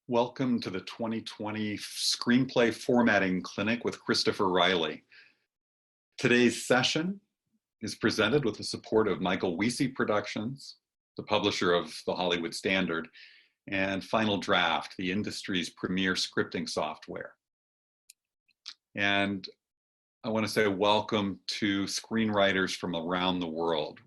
Welcome to the 2020 Screenplay Formatting Clinic with Christopher Riley. Today's session is presented with the support of Michael Wiese Productions, the publisher of The Hollywood Standard, and Final Draft, the industry's premier scripting software. And I want to say welcome to screenwriters from around the world.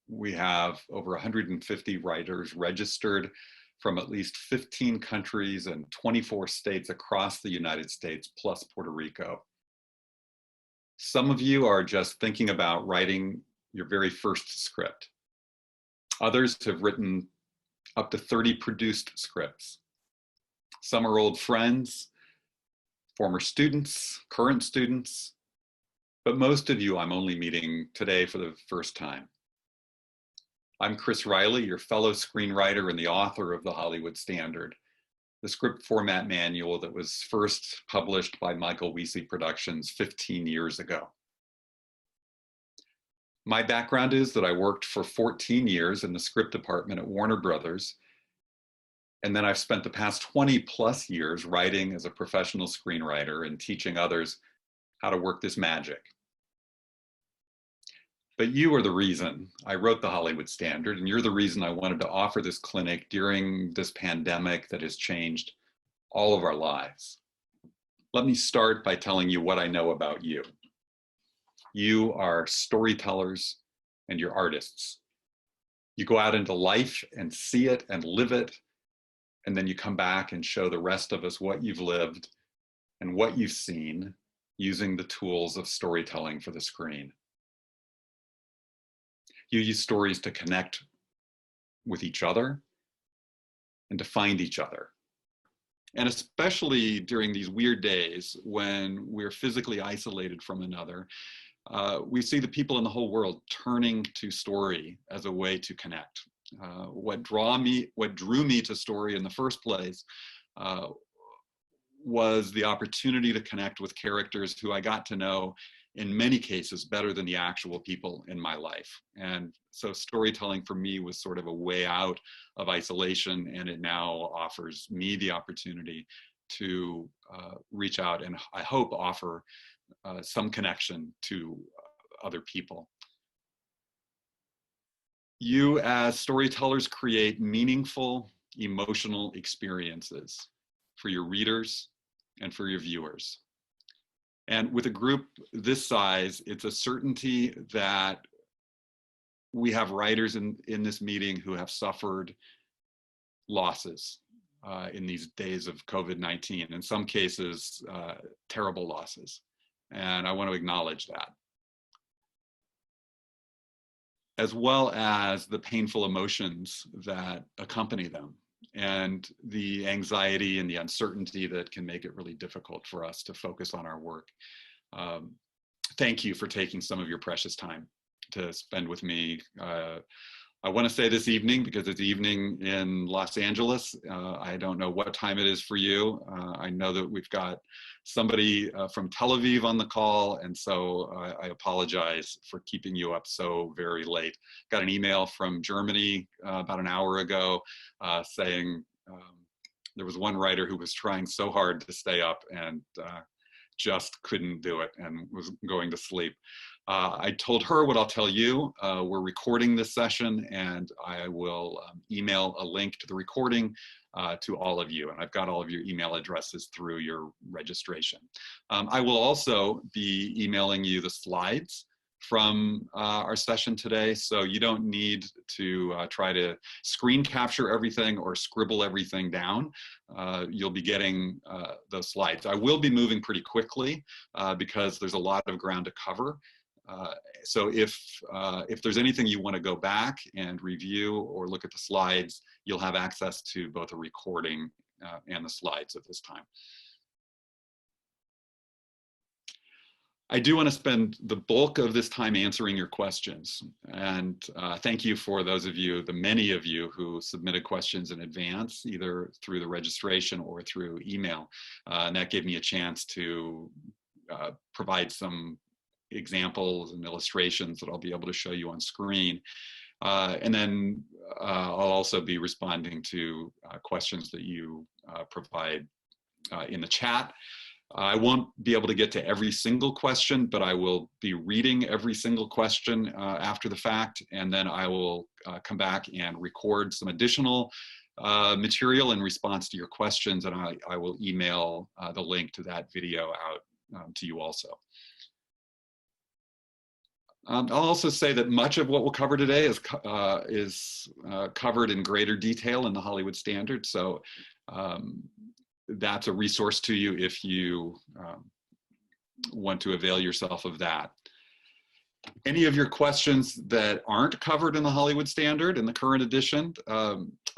We have over 150 writers registered from at least 15 countries and 24 states across the United States, plus Puerto Rico. Some of you are just thinking about writing your very first script. Others have written up to 30 produced scripts. Some are old friends, former students, current students, but most of you I'm only meeting today for the first time. I'm Chris Riley, your fellow screenwriter and the author of The Hollywood Standard, the script format manual that was first published by Michael Wiese Productions 15 years ago. My background is that I worked for 14 years in the script department at Warner Brothers, and then I've spent the past 20 plus years writing as a professional screenwriter and teaching others how to work this magic. But you are the reason I wrote The Hollywood Standard, and you're the reason I wanted to offer this clinic during this pandemic that has changed all of our lives. Let me start by telling you what I know about you. You are storytellers and you're artists. You go out into life and see it and live it, and then you come back and show the rest of us what you've lived and what you've seen using the tools of storytelling for the screen. You use stories to connect with each other and to find each other. And especially during these weird days when we're physically isolated from another, we see the people in the whole world turning to story as a way to connect. What drew me to story in the first place was the opportunity to connect with characters who I got to know in many cases better than the actual people in my life. And so storytelling for me was sort of a way out of isolation, and it now offers me the opportunity to reach out and I hope offer some connection to other people. You as storytellers create meaningful, emotional experiences for your readers and for your viewers. And with a group this size, it's a certainty that we have writers in this meeting who have suffered losses in these days of COVID-19, in some cases, terrible losses. And I want to acknowledge that, as well as the painful emotions that accompany them and the anxiety and the uncertainty that can make it really difficult for us to focus on our work. Thank you for taking some of your precious time to spend with me. I want to say this evening, because it's evening in Los Angeles. I don't know what time it is for you. I know that we've got somebody from Tel Aviv on the call, and so I apologize for keeping you up so very late. Got an email from Germany about an hour ago saying there was one writer who was trying so hard to stay up and just couldn't do it and was going to sleep. I told her what I'll tell you. We're recording this session, and I will email a link to the recording to all of you. And I've got all of your email addresses through your registration. I will also be emailing you the slides from our session today, so you don't need to try to screen capture everything or scribble everything down. You'll be getting those slides. I will be moving pretty quickly because there's a lot of ground to cover. So if there's anything you want to go back and review or look at the slides, you'll have access to both a recording and the slides at this time. I do want to spend the bulk of this time answering your questions, and thank you for those of you, the many of you who submitted questions in advance, either through the registration or through email, and that gave me a chance to provide some examples and illustrations that I'll be able to show you on screen. And then I'll also be responding to questions that you provide in the chat. I won't be able to get to every single question, but I will be reading every single question after the fact, and then I will come back and record some additional material in response to your questions, and I will email the link to that video out to you also. I'll also say that much of what we'll cover today is covered in greater detail in the Hollywood Standard, so that's a resource to you if you want to avail yourself of that. Any of your questions that aren't covered in the Hollywood Standard in the current edition,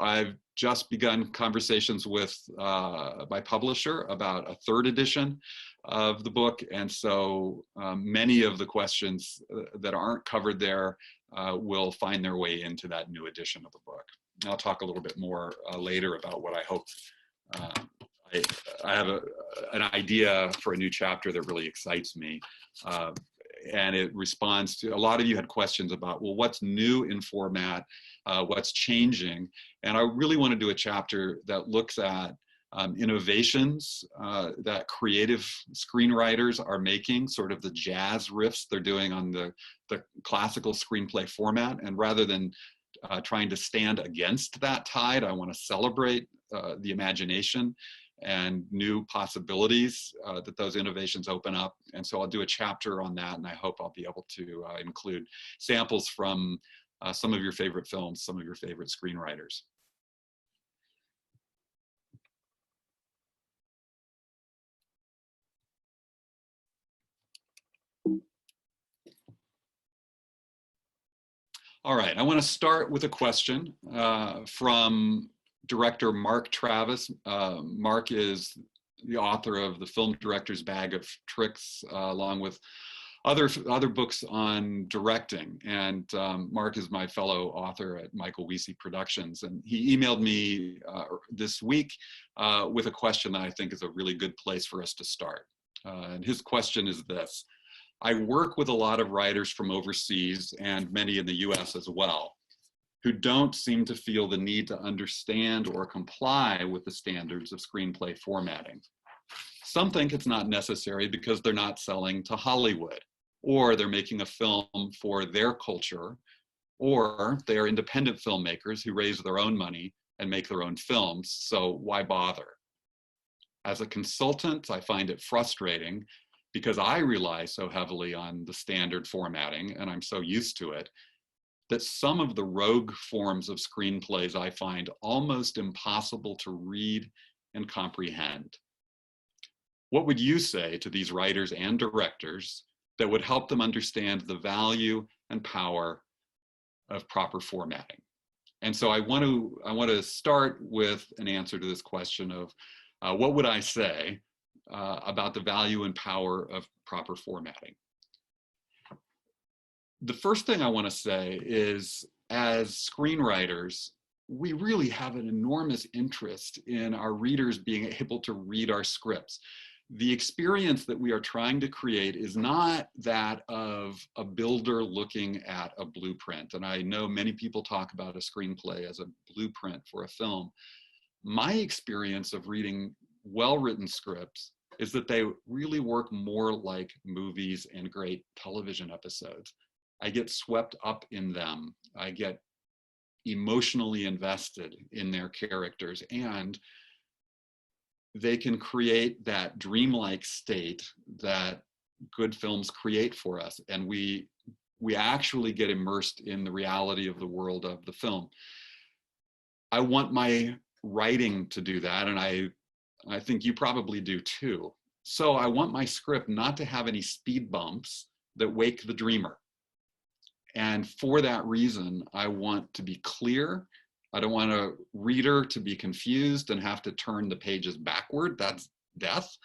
I've just begun conversations with my publisher about a third edition of the book, and so many of the questions that aren't covered there will find their way into that new edition of the book. I'll talk a little bit more later about what I hope. I have an idea for a new chapter that really excites me. And it responds to, a lot of you had questions about, well, what's new in format, what's changing? And I really want to do a chapter that looks at innovations that creative screenwriters are making, sort of the jazz riffs they're doing on the classical screenplay format. And rather than trying to stand against that tide, I want to celebrate the imagination and new possibilities that those innovations open up. And so I'll do a chapter on that, and I hope I'll be able to include samples from some of your favorite films, some of your favorite screenwriters. All right, I want to start with a question from director Mark Travis. Mark is the author of The Film Director's Bag of Tricks, along with other books on directing. And Mark is my fellow author at Michael Wiese Productions. And he emailed me this week with a question that I think is a really good place for us to start. And his question is this: I work with a lot of writers from overseas and many in the US as well, who don't seem to feel the need to understand or comply with the standards of screenplay formatting. Some think it's not necessary because they're not selling to Hollywood, or they're making a film for their culture, or they are independent filmmakers who raise their own money and make their own films, so why bother? As a consultant, I find it frustrating because I rely so heavily on the standard formatting, and I'm so used to it, that some of the rogue forms of screenplays I find almost impossible to read and comprehend. What would you say to these writers and directors that would help them understand the value and power of proper formatting? And so I want to start with an answer to this question of what would I say about the value and power of proper formatting? The first thing I want to say is, as screenwriters, we really have an enormous interest in our readers being able to read our scripts. The experience that we are trying to create is not that of a builder looking at a blueprint. And I know many people talk about a screenplay as a blueprint for a film. My experience of reading well-written scripts is that they really work more like movies and great television episodes. I get swept up in them. I get emotionally invested in their characters, and they can create that dreamlike state that good films create for us. And we actually get immersed in the reality of the world of the film. I want my writing to do that, and I think you probably do too. So I want my script not to have any speed bumps that wake the dreamer. And for that reason, I want to be clear. I don't want a reader to be confused and have to turn the pages backward. That's death.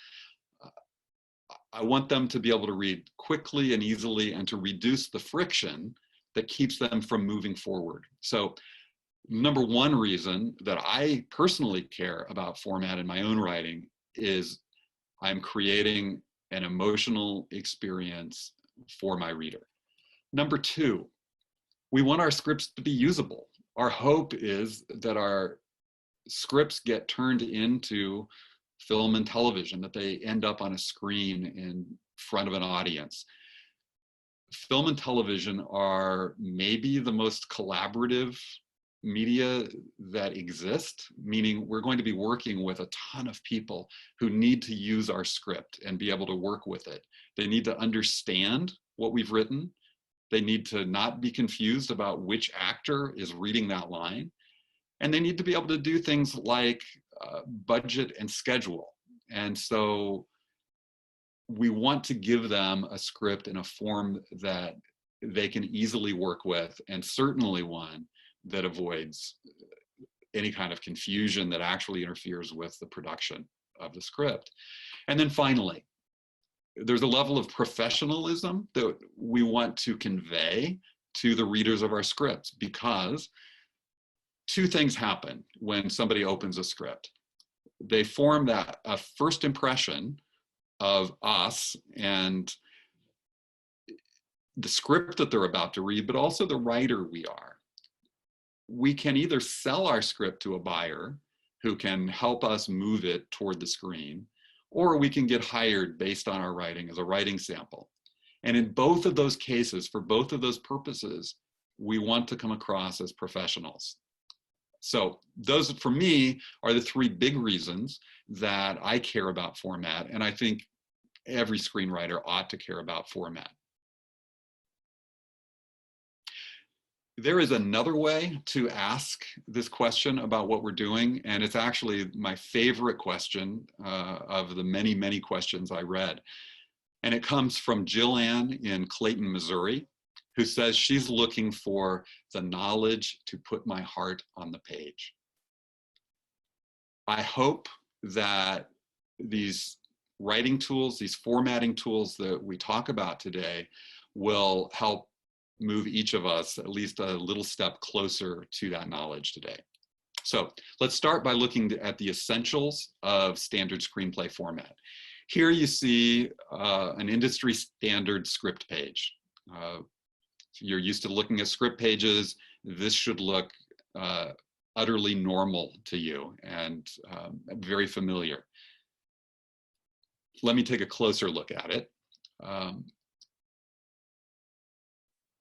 I want them to be able to read quickly and easily and to reduce the friction that keeps them from moving forward. So number one reason that I personally care about format in my own writing is I'm creating an emotional experience for my reader. Number two, We want our scripts to be usable. Our hope is that our scripts get turned into film and television, that they end up on a screen in front of an audience. Film and television are maybe the most collaborative media that exist, meaning we're going to be working with a ton of people who need to use our script and be able to work with it. They need to understand what we've written. They need to not be confused about which actor is reading that line. And they need to be able to do things like budget and schedule. And so we want to give them a script in a form that they can easily work with, and certainly one that avoids any kind of confusion that actually interferes with the production of the script. And then finally, there's a level of professionalism that we want to convey to the readers of our scripts, because two things happen when somebody opens a script. They form that a first impression of us and the script that they're about to read, but also the writer we are. We can either sell our script to a buyer who can help us move it toward the screen, or we can get hired based on our writing as a writing sample. And in both of those cases, for both of those purposes, we want to come across as professionals. So those, for me, are the three big reasons that I care about format, and I think every screenwriter ought to care about format. There is another way to ask this question about what we're doing, and it's actually my favorite question of the many, many questions I read. And it comes from Jill Ann in Clayton, Missouri, who says she's looking for the knowledge to put my heart on the page. I hope that these writing tools, these formatting tools that we talk about today, will help move each of us at least a little step closer to that knowledge today. So let's start by looking at the essentials of standard screenplay format. Here you see an industry standard script page. You're used to looking at script pages. This should look utterly normal to you and very familiar. Let me take a closer look at it.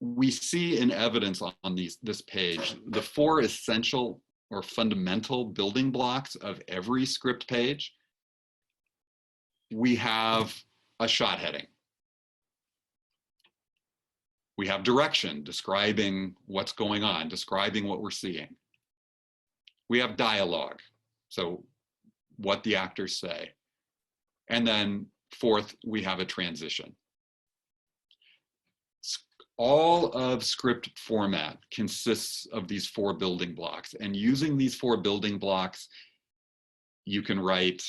We see in evidence on this page the four essential or fundamental building blocks of every script page. We have a shot heading. We have direction, describing what's going on, describing what we're seeing. We have dialogue, so what the actors say. And then fourth, we have a transition. All of script format consists of these four building blocks, and using these four building blocks, you can write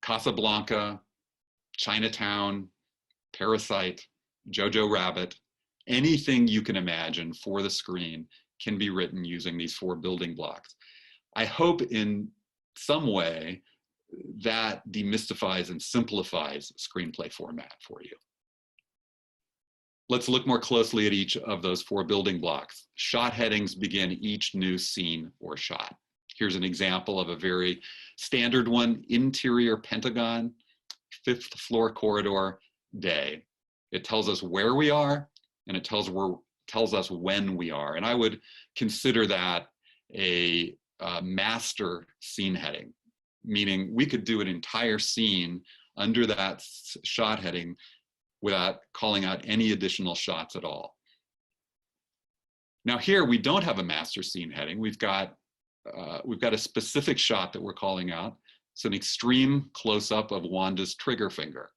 Casablanca, Chinatown, Parasite, Jojo Rabbit. Anything you can imagine for the screen can be written using these four building blocks. I hope in some way that demystifies and simplifies screenplay format for you. Let's look more closely at each of those four building blocks. Shot headings begin each new scene or shot. Here's an example of a very standard one: interior Pentagon, 5th floor corridor, day. It tells us where we are, and it tells us when we are. And I would consider that a master scene heading, meaning we could do an entire scene under that shot heading without calling out any additional shots at all. Now here we don't have a master scene heading. We've got a specific shot that we're calling out. It's an extreme close-up of Wanda's trigger finger.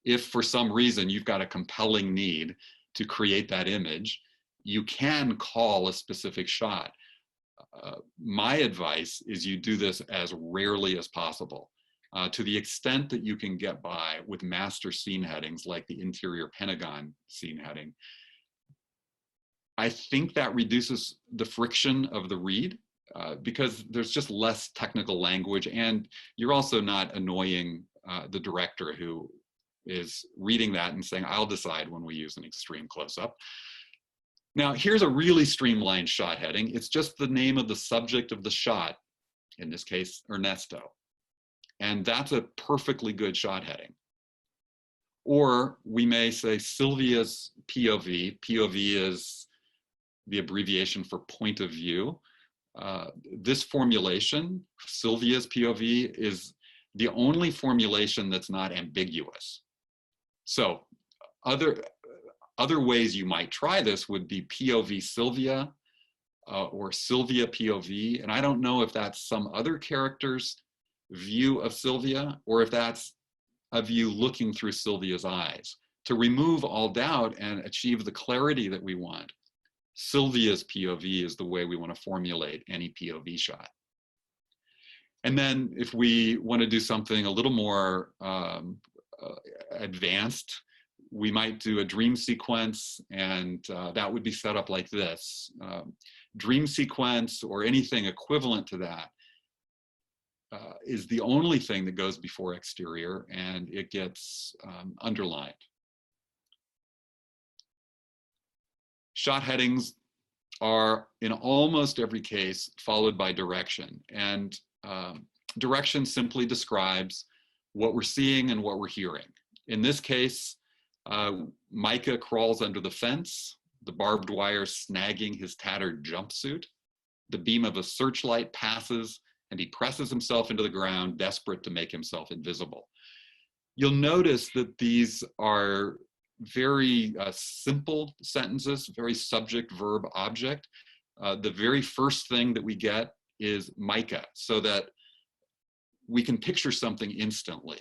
If for some reason you've got a compelling need to create that image, you can call a specific shot. My advice is you do this as rarely as possible. To the extent that you can get by with master scene headings like the interior Pentagon scene heading, I think that reduces the friction of the read because there's just less technical language, and you're also not annoying the director who is reading that and saying, I'll decide when we use an extreme close-up. Now, here's a really streamlined shot heading. It's just the name of the subject of the shot, in this case, Ernesto. And that's a perfectly good shot heading. Or we may say Sylvia's POV. POV is the abbreviation for point of view. This formulation, Sylvia's POV, is the only formulation that's not ambiguous. So other ways you might try this would be POV Sylvia or Sylvia POV. And I don't know if that's some other character's view of Sylvia or if that's a view looking through Sylvia's eyes. To remove all doubt and achieve the clarity that we want, Sylvia's POV is the way we want to formulate any POV shot. And then if we want to do something a little more advanced, we might do a dream sequence, and that would be set up like this. Dream sequence or anything equivalent to that is the only thing that goes before exterior, and it gets underlined. Shot headings are, in almost every case, followed by direction. And direction simply describes what we're seeing and what we're hearing. In this case, Micah crawls under the fence, the barbed wire snagging his tattered jumpsuit. The beam of a searchlight passes, and he presses himself into the ground, desperate to make himself invisible. You'll notice that these are very simple sentences, very subject, verb, object. The very first thing that we get is Micah, so that we can picture something instantly.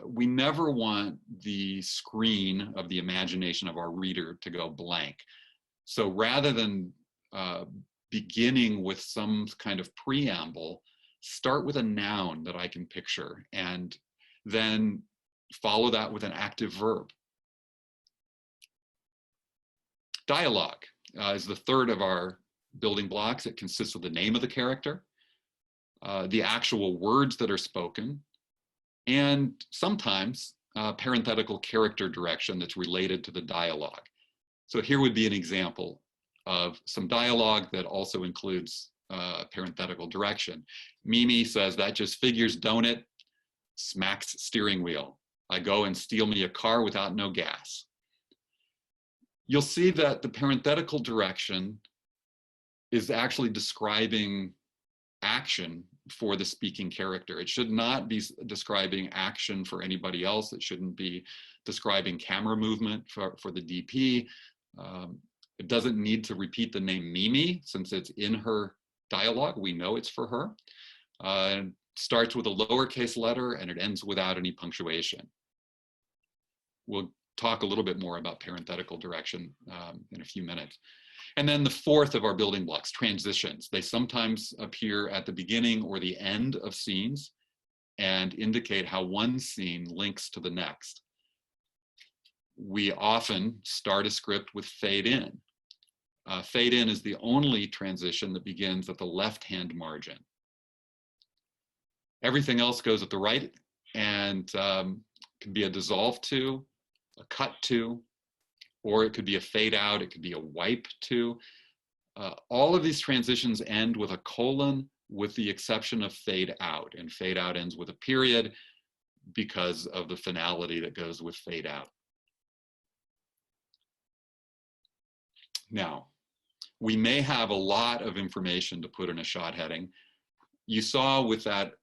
We never want the screen of the imagination of our reader to go blank. So rather than beginning with some kind of preamble, start with a noun that I can picture and then follow that with an active verb. Dialogue is the third of our building blocks. It consists of the name of the character, the actual words that are spoken, and sometimes parenthetical character direction that's related to the dialogue. So here would be an example of some dialogue that also includes parenthetical direction. Mimi says, "That just figures, don't it?" Smacks steering wheel. "I go and steal me a car without no gas." You'll see that the parenthetical direction is actually describing action for the speaking character. It should not be describing action for anybody else. It shouldn't be describing camera movement for the DP. It doesn't need to repeat the name Mimi since it's in her dialogue. We know it's for her. It starts with a lowercase letter and it ends without any punctuation. We'll talk a little bit more about parenthetical direction in a few minutes. And then the fourth of our building blocks, transitions. They sometimes appear at the beginning or the end of scenes and indicate how one scene links to the next. We often start a script with fade in. Fade in is the only transition that begins at the left-hand margin. Everything else goes at the right and can be a dissolve to, a cut to, or it could be a fade out, it could be a wipe to. All of these transitions end with a colon with the exception of fade out, and fade out ends with a period because of the finality that goes with fade out. Now, we may have a lot of information to put in a shot heading. You saw with that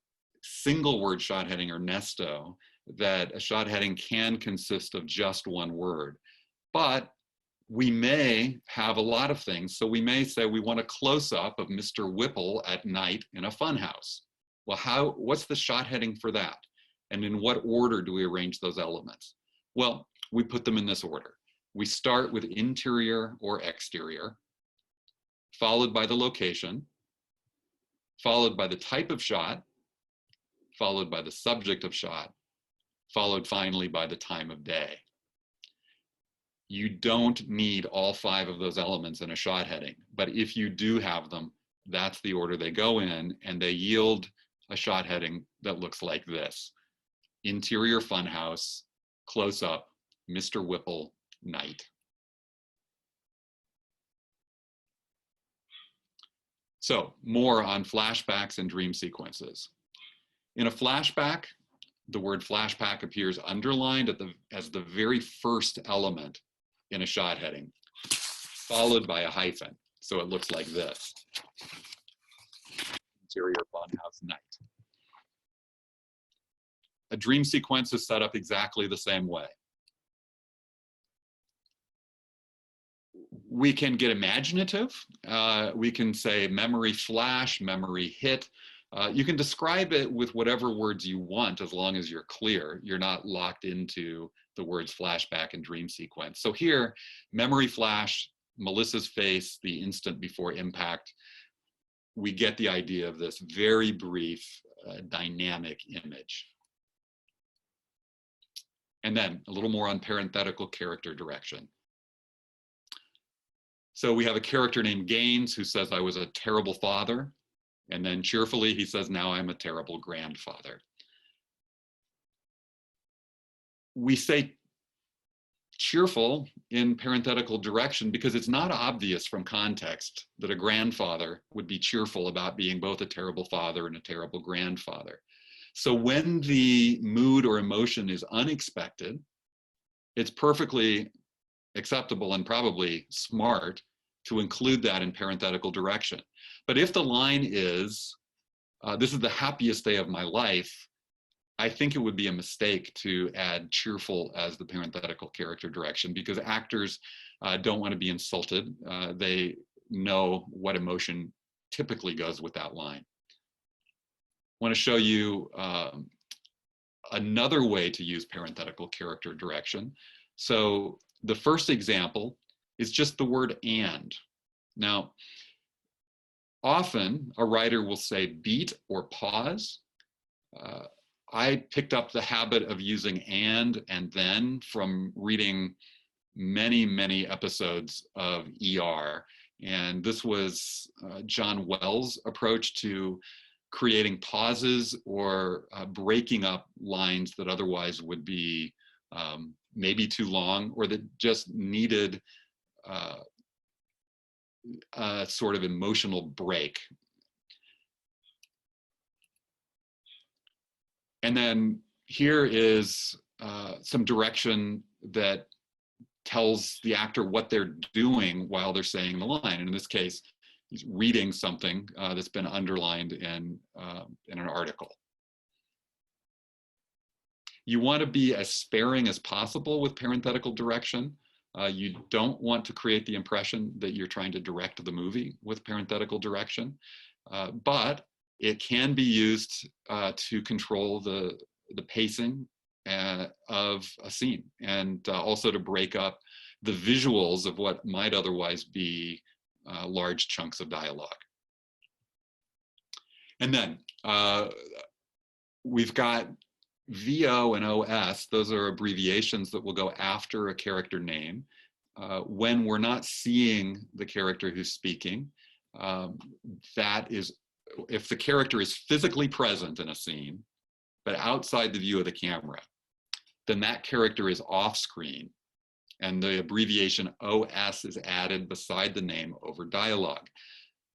single word shot heading, Ernesto, that a shot heading can consist of just one word. But we may have a lot of things. So we may say we want a close-up of Mr. Whipple at night in a funhouse. Well, what's the shot heading for that? And in what order do we arrange those elements? Well, we put them in this order. We start with interior or exterior, followed by the location, followed by the type of shot, followed by the subject of shot, followed finally by the time of day. You don't need all 5 of those elements in a shot heading, but if you do have them, that's the order they go in, and they yield a shot heading that looks like this: interior funhouse, close up, Mr. Whipple, night. So more on flashbacks and dream sequences. In a flashback, the word flashback appears underlined as the very first element in a shot heading, followed by a hyphen. So it looks like this. Interior funhouse night. A dream sequence is set up exactly the same way. We can get imaginative. We can say memory flash, memory hit. You can describe it with whatever words you want as long as you're clear. You're not locked into the words flashback and dream sequence. So here, memory flash, Melissa's face, the instant before impact. We get the idea of this very brief, dynamic image. And then a little more on parenthetical character direction. So we have a character named Gaines who says, I was a terrible father. And then cheerfully, he says, now I'm a terrible grandfather. We say cheerful in parenthetical direction because it's not obvious from context that a grandfather would be cheerful about being both a terrible father and a terrible grandfather. So when the mood or emotion is unexpected, it's perfectly acceptable and probably smart to include that in parenthetical direction. But if the line is, this is the happiest day of my life, I think it would be a mistake to add cheerful as the parenthetical character direction because actors don't want to be insulted. They know what emotion typically goes with that line. I want to show you another way to use parenthetical character direction. So the first example is just the word and. Now, often a writer will say beat or pause. I picked up the habit of using and then from reading many, many episodes of ER. And this was John Wells' approach to creating pauses or breaking up lines that otherwise would be maybe too long or that just needed a sort of emotional break. And then here is some direction that tells the actor what they're doing while they're saying the line. And in this case, he's reading something that's been underlined in an article. You want to be as sparing as possible with parenthetical direction. You don't want to create the impression that you're trying to direct the movie with parenthetical direction, but it can be used to control the pacing of a scene and also to break up the visuals of what might otherwise be large chunks of dialogue. And then we've got VO and OS. Those are abbreviations that will go after a character name. When we're not seeing the character who's speaking, that is, if the character is physically present in a scene, but outside the view of the camera, then that character is off screen. And the abbreviation OS is added beside the name over dialogue.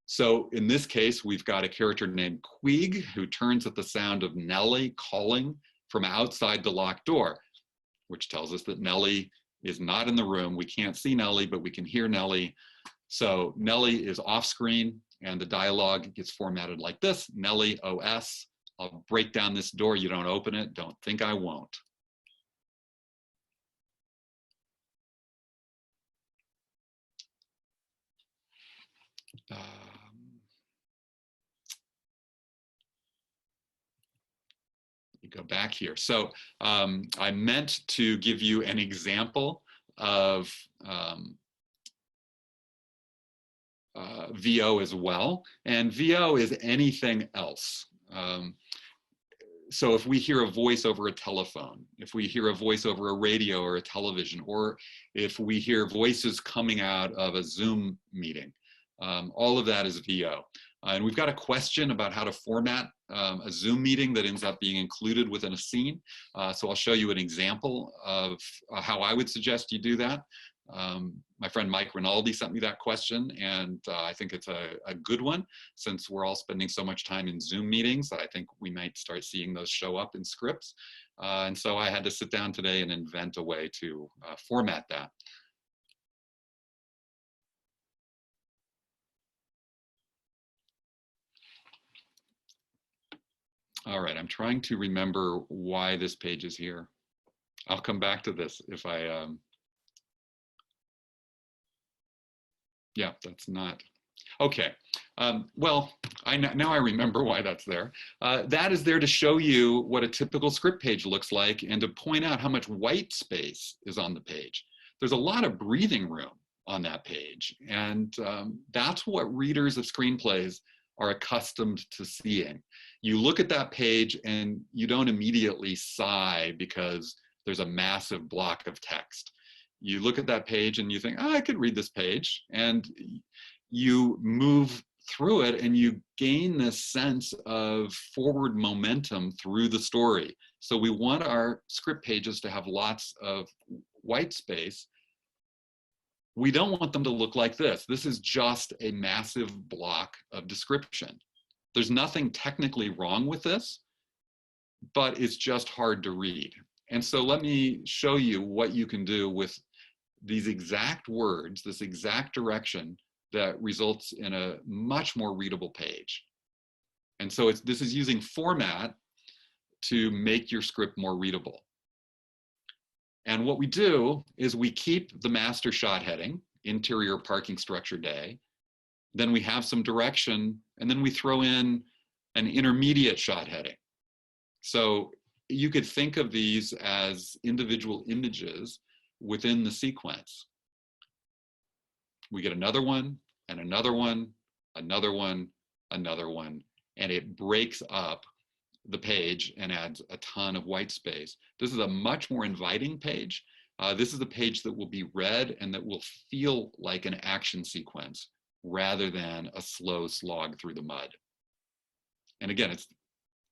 So in this case, we've got a character named Quig who turns at the sound of Nellie calling from outside the locked door, which tells us that Nellie is not in the room. We can't see Nellie, but we can hear Nellie. So Nellie is off screen and the dialogue gets formatted like this: Nellie OS, I'll break down this door, you don't open it, don't think I won't. Go back here. So I meant to give you an example of VO as well. And VO is anything else. So if we hear a voice over a telephone, if we hear a voice over a radio or a television, or if we hear voices coming out of a Zoom meeting, all of that is VO. And we've got a question about how to format a Zoom meeting that ends up being included within a scene. So I'll show you an example of how I would suggest you do that. My friend Mike Rinaldi sent me that question, and I think it's a good one, since we're all spending so much time in Zoom meetings. I think we might start seeing those show up in scripts. And so I had to sit down today and invent a way to format that. All right, I'm trying to remember why this page is here. I'll come back to this if I, yeah, that's not. Okay, well, now I remember why that's there. That is there to show you what a typical script page looks like and to point out how much white space is on the page. There's a lot of breathing room on that page, and that's what readers of screenplays are accustomed to seeing. You look at that page and you don't immediately sigh because there's a massive block of text. You look at that page and you think, oh, I could read this page, and you move through it and you gain this sense of forward momentum through the story. So we want our script pages to have lots of white space. We don't want them to look like this. This is just a massive block of description. There's nothing technically wrong with this, but it's just hard to read. And so let me show you what you can do with these exact words, this exact direction, that results in a much more readable page. And so this is using format to make your script more readable. And what we do is we keep the master shot heading, interior parking structure day. Then we have some direction, and then we throw in an intermediate shot heading. So you could think of these as individual images within the sequence. We get another one, and another one, another one, another one, and it breaks up the page and adds a ton of white space. This is a much more inviting page. This is a page that will be read and that will feel like an action sequence rather than a slow slog through the mud. And again, it's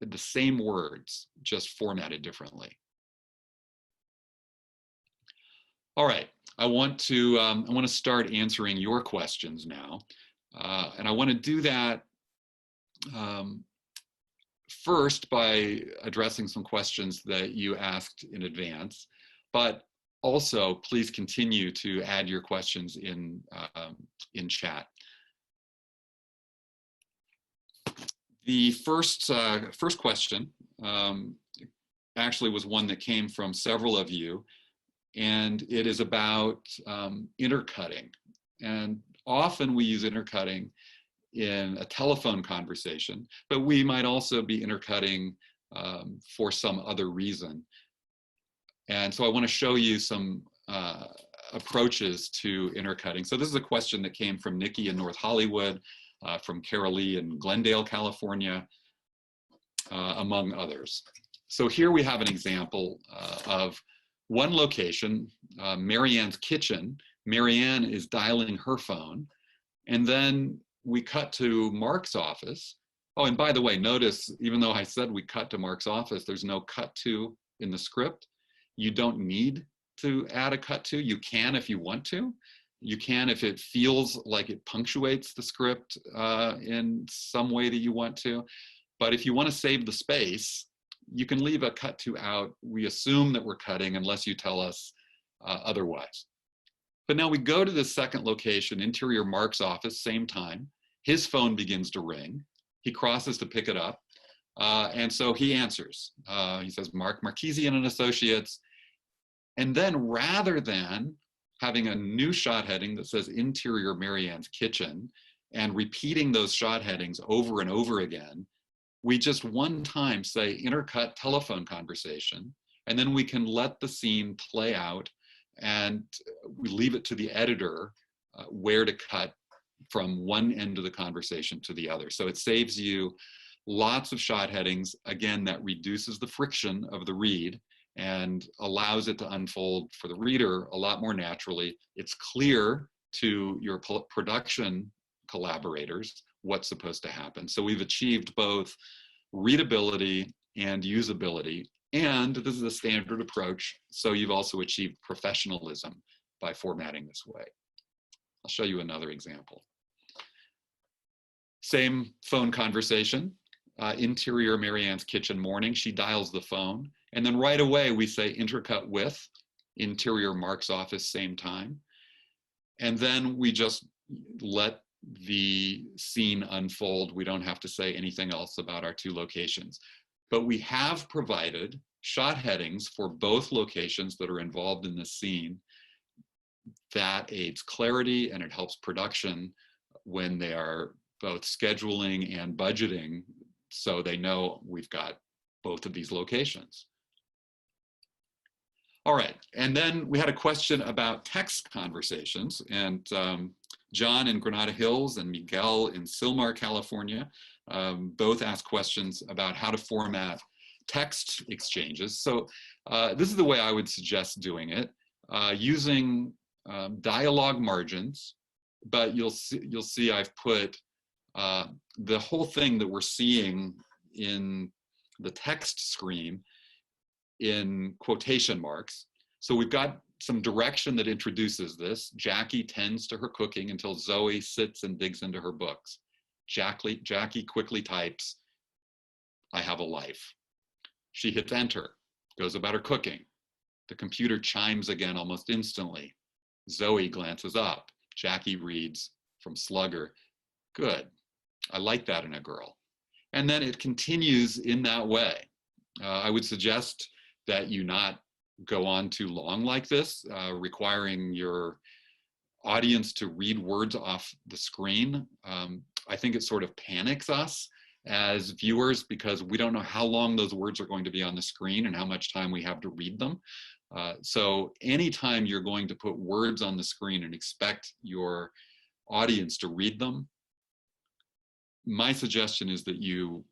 the same words, just formatted differently. All right, I want to start answering your questions now, and I want to do that first by addressing some questions that you asked in advance, but also please continue to add your questions in chat. The first question actually was one that came from several of you, and it is about intercutting. And often we use intercutting in a telephone conversation, but we might also be intercutting for some other reason. And so I want to show you some approaches to intercutting. So this is a question that came from Nikki in North Hollywood, from Carol Lee in Glendale, California, among others. So here we have an example of one location, Marianne's kitchen. Marianne is dialing her phone, and then we cut to Mark's office. Oh, and by the way, notice, even though I said we cut to Mark's office, there's no cut to in the script. You don't need to add a cut to. You can if you want to. You can if it feels like it punctuates the script in some way that you want to. But if you want to save the space, you can leave a cut to out. We assume that we're cutting unless you tell us otherwise. But now we go to the second location, interior Mark's office, same time. His phone begins to ring. He crosses to pick it up. And so he answers. He says, Mark Marchesian and Associates. And then rather than having a new shot heading that says interior Marianne's kitchen and repeating those shot headings over and over again, we just one time say intercut telephone conversation, and then we can let the scene play out, and we leave it to the editor where to cut from one end of the conversation to the other. So it saves you lots of shot headings. Again, that reduces the friction of the read and allows it to unfold for the reader a lot more naturally. It's clear to your production collaborators what's supposed to happen. So we've achieved both readability and usability, and this is a standard approach, so you've also achieved professionalism by formatting this way. I'll show you another example. Same phone conversation, interior Marianne's kitchen morning. She dials the phone, and then right away we say intercut with interior Mark's office, same time. And then we just let the scene unfold. We don't have to say anything else about our two locations. But we have provided shot headings for both locations that are involved in this scene. That aids clarity and it helps production when they are both scheduling and budgeting, so they know we've got both of these locations. All right, and then we had a question about text conversations, and John in Granada Hills and Miguel in Silmar, California, both asked questions about how to format text exchanges. So this is the way I would suggest doing it, using dialogue margins, but you'll see I've put the whole thing that we're seeing in the text screen in quotation marks. So we've got some direction that introduces this. Jackie tends to her cooking until Zoe sits and digs into her books. Jackie quickly types, "I have a life." She hits enter, goes about her cooking. The computer chimes again almost instantly. Zoe glances up. Jackie reads from Slugger, "Good. I like that in a girl." And then it continues in that way. I would suggest that you not go on too long like this, requiring your audience to read words off the screen. I think it sort of panics us as viewers because we don't know how long those words are going to be on the screen and how much time we have to read them. So anytime you're going to put words on the screen and expect your audience to read them, my suggestion is that you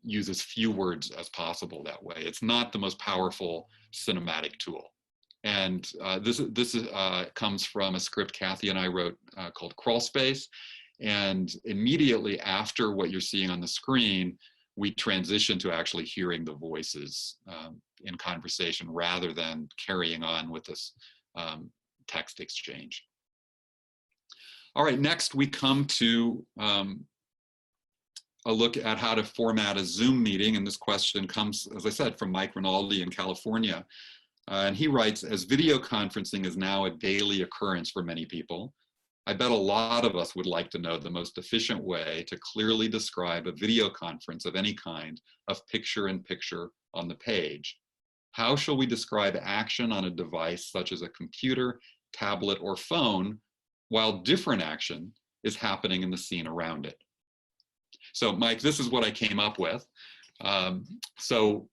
use as few words as possible that way. It's not the most powerful cinematic tool. And this comes from a script Kathy and I wrote called Crawl Space. And immediately after what you're seeing on the screen, we transition to actually hearing the voices in conversation rather than carrying on with this text exchange. All right, next we come to a look at how to format a Zoom meeting. And this question comes, as I said, from Mike Rinaldi in California. And he writes, as video conferencing is now a daily occurrence for many people, I bet a lot of us would like to know the most efficient way to clearly describe a video conference of any kind of picture-in-picture on the page. How shall we describe action on a device such as a computer, tablet, or phone, while different action is happening in the scene around it? So Mike, this is what I came up with. So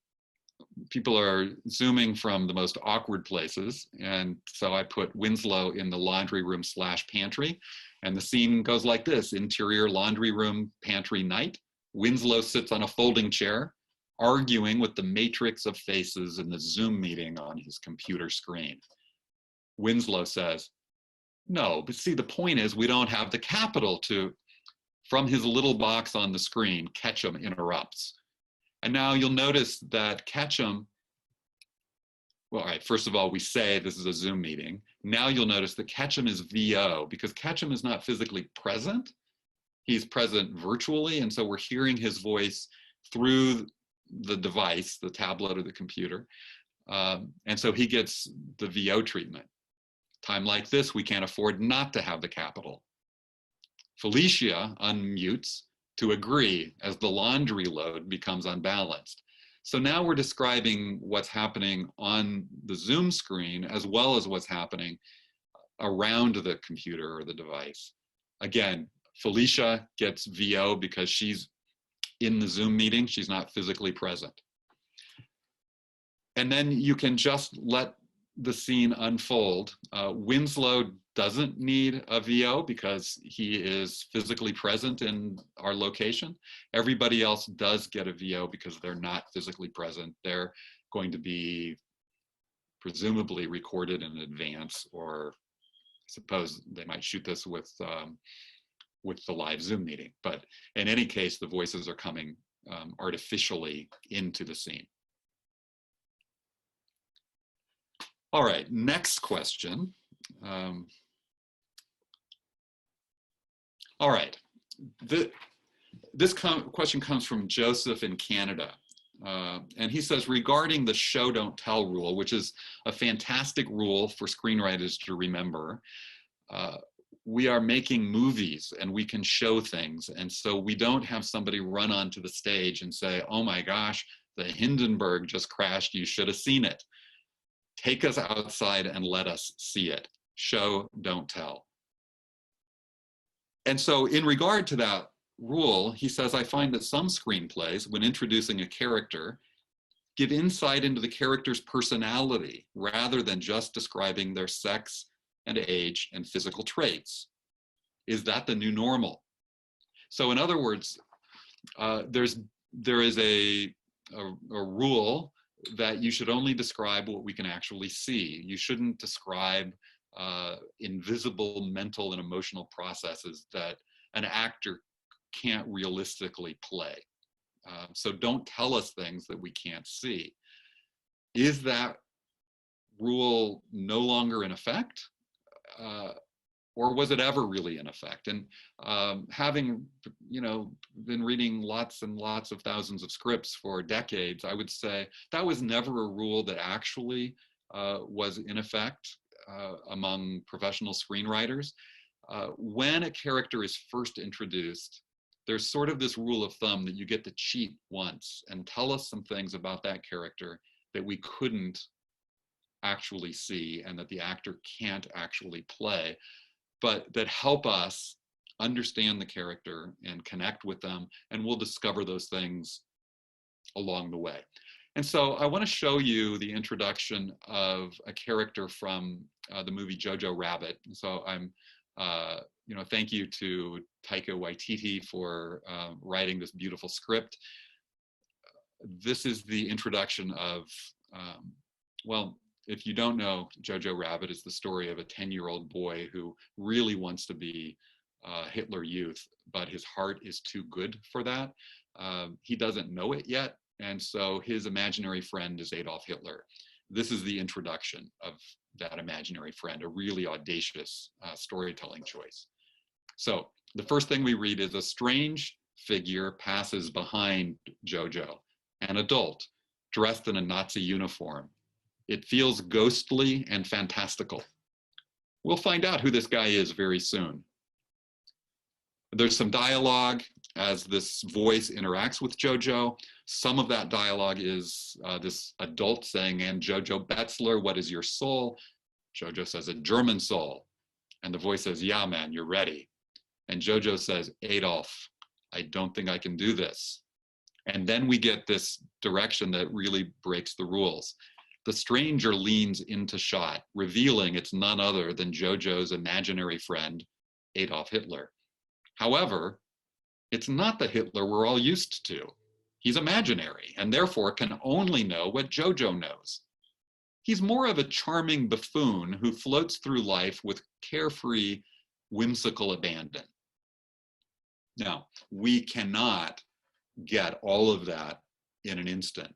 people are Zooming from the most awkward places. And so I put Winslow in the laundry room / pantry. And the scene goes like this: interior laundry room, pantry night. Winslow sits on a folding chair, arguing with the matrix of faces in the Zoom meeting on his computer screen. Winslow says, "No, but see, the point is we don't have the capital to..." From his little box on the screen, Ketchum interrupts. And now you'll notice that Ketchum, well, all right, first of all, we say this is a Zoom meeting. Now you'll notice that Ketchum is VO because Ketchum is not physically present. He's present virtually, and so we're hearing his voice through the device, the tablet or the computer. And so he gets the VO treatment. Time like this, we can't afford not to have the capital. Felicia unmutes to agree as the laundry load becomes unbalanced. So now we're describing what's happening on the Zoom screen as well as what's happening around the computer or the device. Again, Felicia gets VO because she's in the Zoom meeting, she's not physically present. And then you can just let the scene unfold. Winslow doesn't need a VO because he is physically present in our location. Everybody else does get a VO because they're not physically present. They're going to be presumably recorded in advance, or I suppose they might shoot this with the live Zoom meeting. But in any case, the voices are coming artificially into the scene. All right, next question. All right. This question comes from Joseph in Canada. And he says, regarding the show don't tell rule, which is a fantastic rule for screenwriters to remember, we are making movies and we can show things. And so we don't have somebody run onto the stage and say, oh my gosh, the Hindenburg just crashed, you should have seen it. Take us outside and let us see it. Show, don't tell. And so in regard to that rule, he says, I find that some screenplays, when introducing a character, give insight into the character's personality rather than just describing their sex and age and physical traits. Is that the new normal? So in other words, there is a rule that you should only describe what we can actually see. You shouldn't describe invisible mental and emotional processes that an actor can't realistically play. So don't tell us things that we can't see. Is that rule no longer in effect? Or was it ever really in effect? And having, been reading lots and lots of thousands of scripts for decades, I would say that was never a rule that actually was in effect among professional screenwriters. When a character is first introduced, there's sort of this rule of thumb that you get to cheat once and tell us some things about that character that we couldn't actually see and that the actor can't actually play, but that help us understand the character and connect with them, and we'll discover those things along the way. And so I want to show you the introduction of a character from the movie Jojo Rabbit. And so I'm, thank you to Taika Waititi for writing this beautiful script. This is the introduction of, if you don't know, Jojo Rabbit is the story of a 10-year-old boy who really wants to be Hitler Youth, but his heart is too good for that. He doesn't know it yet, and so his imaginary friend is Adolf Hitler. This is the introduction of that imaginary friend, a really audacious storytelling choice. So the first thing we read is, a strange figure passes behind Jojo, an adult dressed in a Nazi uniform. It feels ghostly and fantastical. We'll find out who this guy is very soon. There's some dialogue as this voice interacts with Jojo. Some of that dialogue is this adult saying, and Jojo Betzler, what is your soul? Jojo says, a German soul. And the voice says, yeah, man, you're ready. And Jojo says, Adolf, I don't think I can do this. And then we get this direction that really breaks the rules. The stranger leans into shot, revealing it's none other than Jojo's imaginary friend, Adolf Hitler. However, it's not the Hitler we're all used to. He's imaginary and therefore can only know what Jojo knows. He's more of a charming buffoon who floats through life with carefree, whimsical abandon. Now, we cannot get all of that in an instant.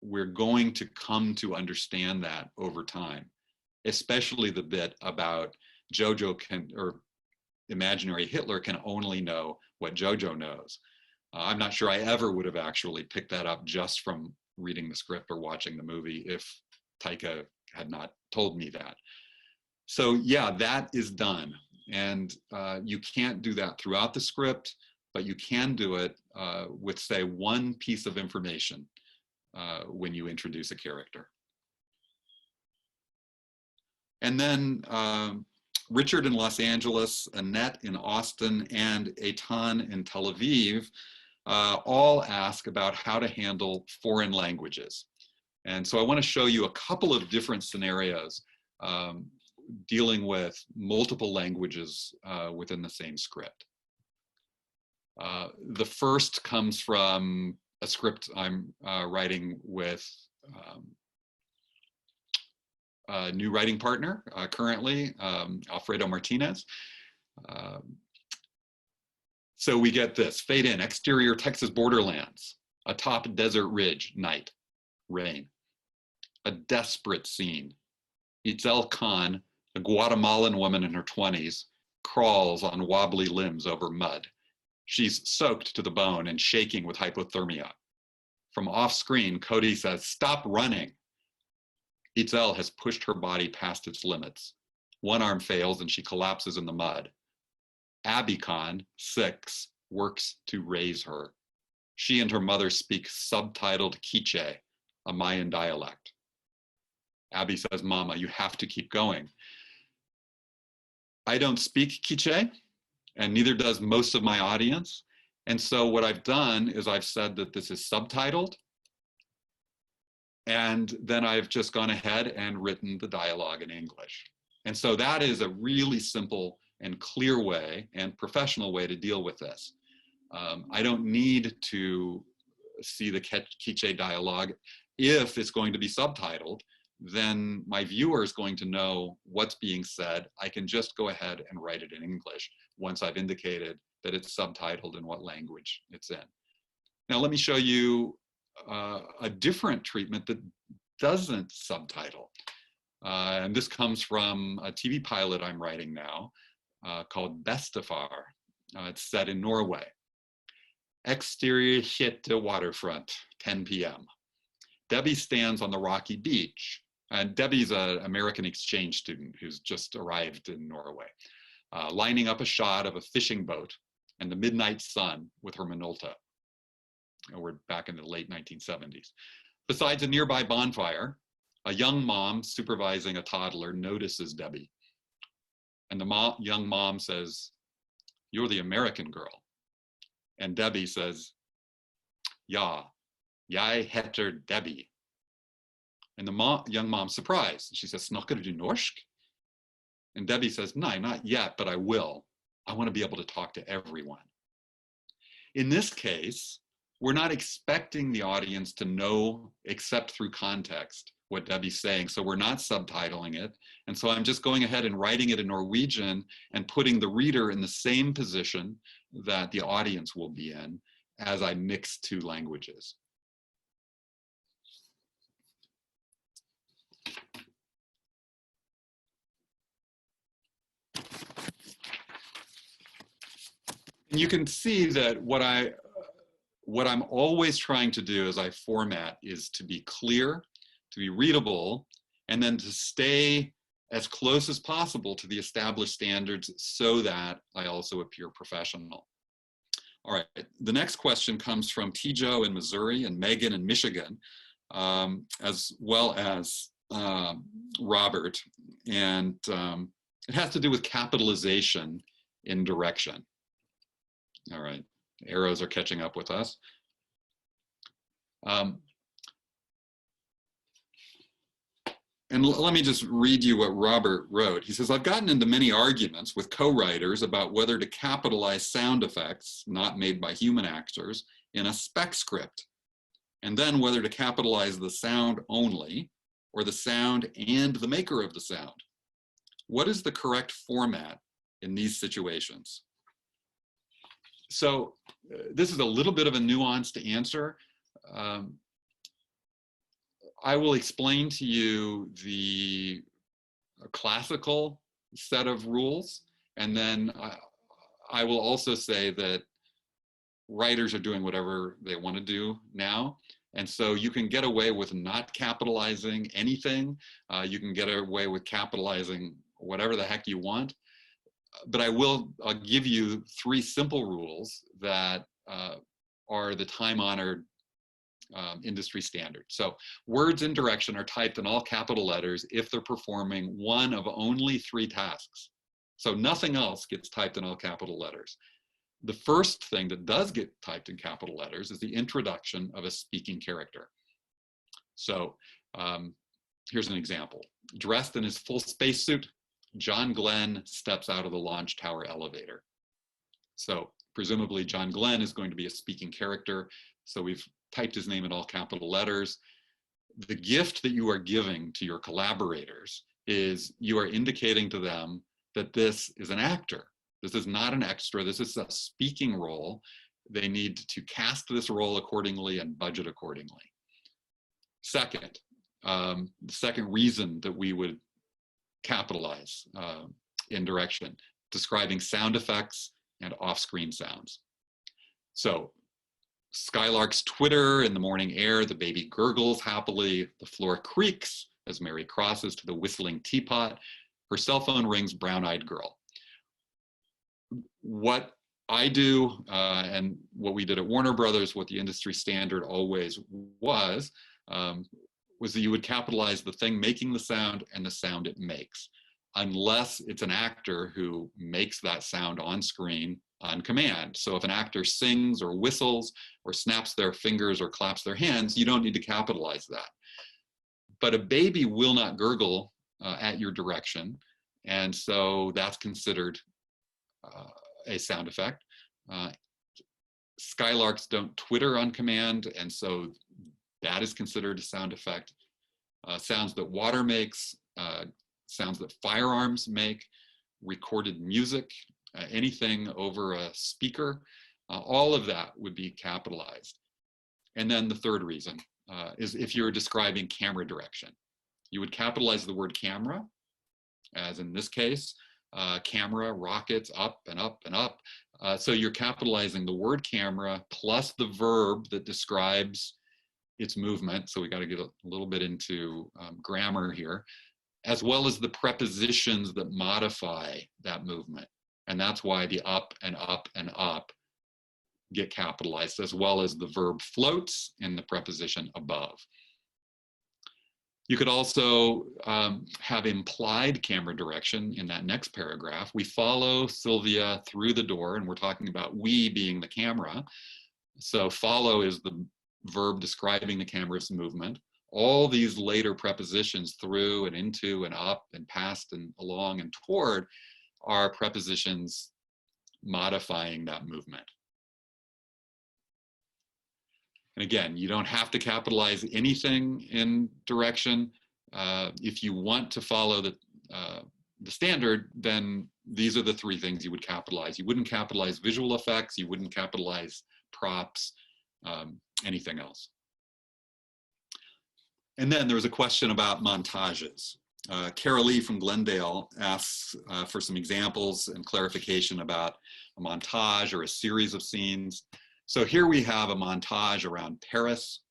We're going to come to understand that over time, especially the bit about Jojo or imaginary Hitler can only know what Jojo knows. I'm not sure I ever would have actually picked that up just from reading the script or watching the movie if Taika had not told me that. So yeah, that is done. And you can't do that throughout the script, but you can do it with, say, one piece of information when you introduce a character. And then Richard in Los Angeles, Annette in Austin, and Eitan in Tel Aviv all ask about how to handle foreign languages. And so I want to show you a couple of different scenarios dealing with multiple languages within the same script. The first comes from a script I'm writing with a new writing partner currently, Alfredo Martinez. So we get this: fade in, exterior Texas borderlands, atop desert ridge, night, rain. A desperate scene. Itzel Khan, A Guatemalan woman in her 20s crawls on wobbly limbs over mud. She's soaked to the bone and shaking with hypothermia. From off screen, Cody says, "Stop running." Itzel has pushed her body past its limits. One arm fails and she collapses in the mud. Abby Khan, 6, works to raise her. She and her mother speak subtitled Quiche, a Mayan dialect. Abby says, "Mama, you have to keep going." I don't speak Quiche, and neither does most of my audience. And so what I've done is I've said that this is subtitled, and then I've just gone ahead and written the dialogue in English. And so that is a really simple and clear way and professional way to deal with this. I don't need to see the Quiche dialogue. If it's going to be subtitled, then my viewer is going to know what's being said. I can just go ahead and write it in English once I've indicated that it's subtitled and what language it's in. Now let me show you a different treatment that doesn't subtitle. And this comes from a TV pilot I'm writing now called Bestefar. It's set in Norway. Exterior Hytte waterfront, 10 p.m. Debbie stands on the rocky beach. And Debbie's an American exchange student who's just arrived in Norway, lining up a shot of a fishing boat and the midnight sun with her Minolta. We're back in the late 1970s. Besides a nearby bonfire, a young mom supervising a toddler notices Debbie. And the young mom says, "You're the American girl." And Debbie says, "Ja, jeg heter Debbie." And the young mom's surprised. She says, "Snakker du norsk?" And Debbie says, "No, not yet, but I will. I want to be able to talk to everyone." In this case, we're not expecting the audience to know, except through context, what Debbie's saying. So we're not subtitling it. And so I'm just going ahead and writing it in Norwegian and putting the reader in the same position that the audience will be in as I mix two languages. And you can see that what I'm always trying to do as I format is to be clear, to be readable, and then to stay as close as possible to the established standards so that I also appear professional. All right, the next question comes from Tijo in Missouri and Megan in Michigan, as well as Robert. And it has to do with capitalization in direction. All right, arrows are catching up with us. And let me just read you what Robert wrote. He says, "I've gotten into many arguments with co-writers about whether to capitalize sound effects not made by human actors in a spec script, and then whether to capitalize the sound only or the sound and the maker of the sound. What is the correct format in these situations?" So this is a little bit of a nuanced answer. I will explain to you the classical set of rules, and then I will also say that writers are doing whatever they want to do now. And so you can get away with not capitalizing anything. You can get away with capitalizing whatever the heck you want. But I'll give you 3 simple rules that are the time-honored industry standard. So words in direction are typed in all capital letters if they're performing one of only 3 tasks. So nothing else gets typed in all capital letters. The first thing that does get typed in capital letters is the introduction of a speaking character. So here's an example. Dressed in his full spacesuit, John Glenn steps out of the launch tower elevator. So presumably John Glenn is going to be a speaking character. So we've typed his name in all capital letters. The gift that you are giving to your collaborators is you are indicating to them that this is an actor. This is not an extra. This is a speaking role. They need to cast this role accordingly and budget accordingly. Second, the second reason that we would capitalize in direction, describing sound effects and off-screen sounds. So skylarks twitter in the morning air, the baby gurgles happily, the floor creaks as Mary crosses to the whistling teapot, her cell phone rings, brown-eyed girl. What I do and what we did at Warner Brothers, what the industry standard always was that you would capitalize the thing making the sound and the sound it makes, unless it's an actor who makes that sound on screen on command. So if an actor sings or whistles or snaps their fingers or claps their hands, you don't need to capitalize that. But a baby will not gurgle at your direction, and so that's considered a sound effect. Skylarks don't twitter on command, and so that is considered a sound effect. Sounds that water makes, sounds that firearms make, recorded music, anything over a speaker, all of that would be capitalized. And then the third reason is if you're describing camera direction. You would capitalize the word camera, as in this case, camera rockets up and up and up. So you're capitalizing the word camera plus the verb that describes its movement. So we got to get a little bit into grammar here, as well as the prepositions that modify that movement. And that's why the up and up and up get capitalized, as well as the verb floats and the preposition above. You could also have implied camera direction in that next paragraph. We follow Sylvia through the door, and we're talking about we being the camera. So follow is the verb describing the camera's movement. All these later prepositions, through and into and up and past and along and toward, are prepositions modifying that movement. And again, you don't have to capitalize anything in direction. If you want to follow the standard, then these are the three things you would capitalize. You wouldn't capitalize visual effects, you wouldn't capitalize props, anything else. And then there was a question about montages. Cara Lee from Glendale asks for some examples and clarification about a montage or a series of scenes. So here we have a montage around Paris.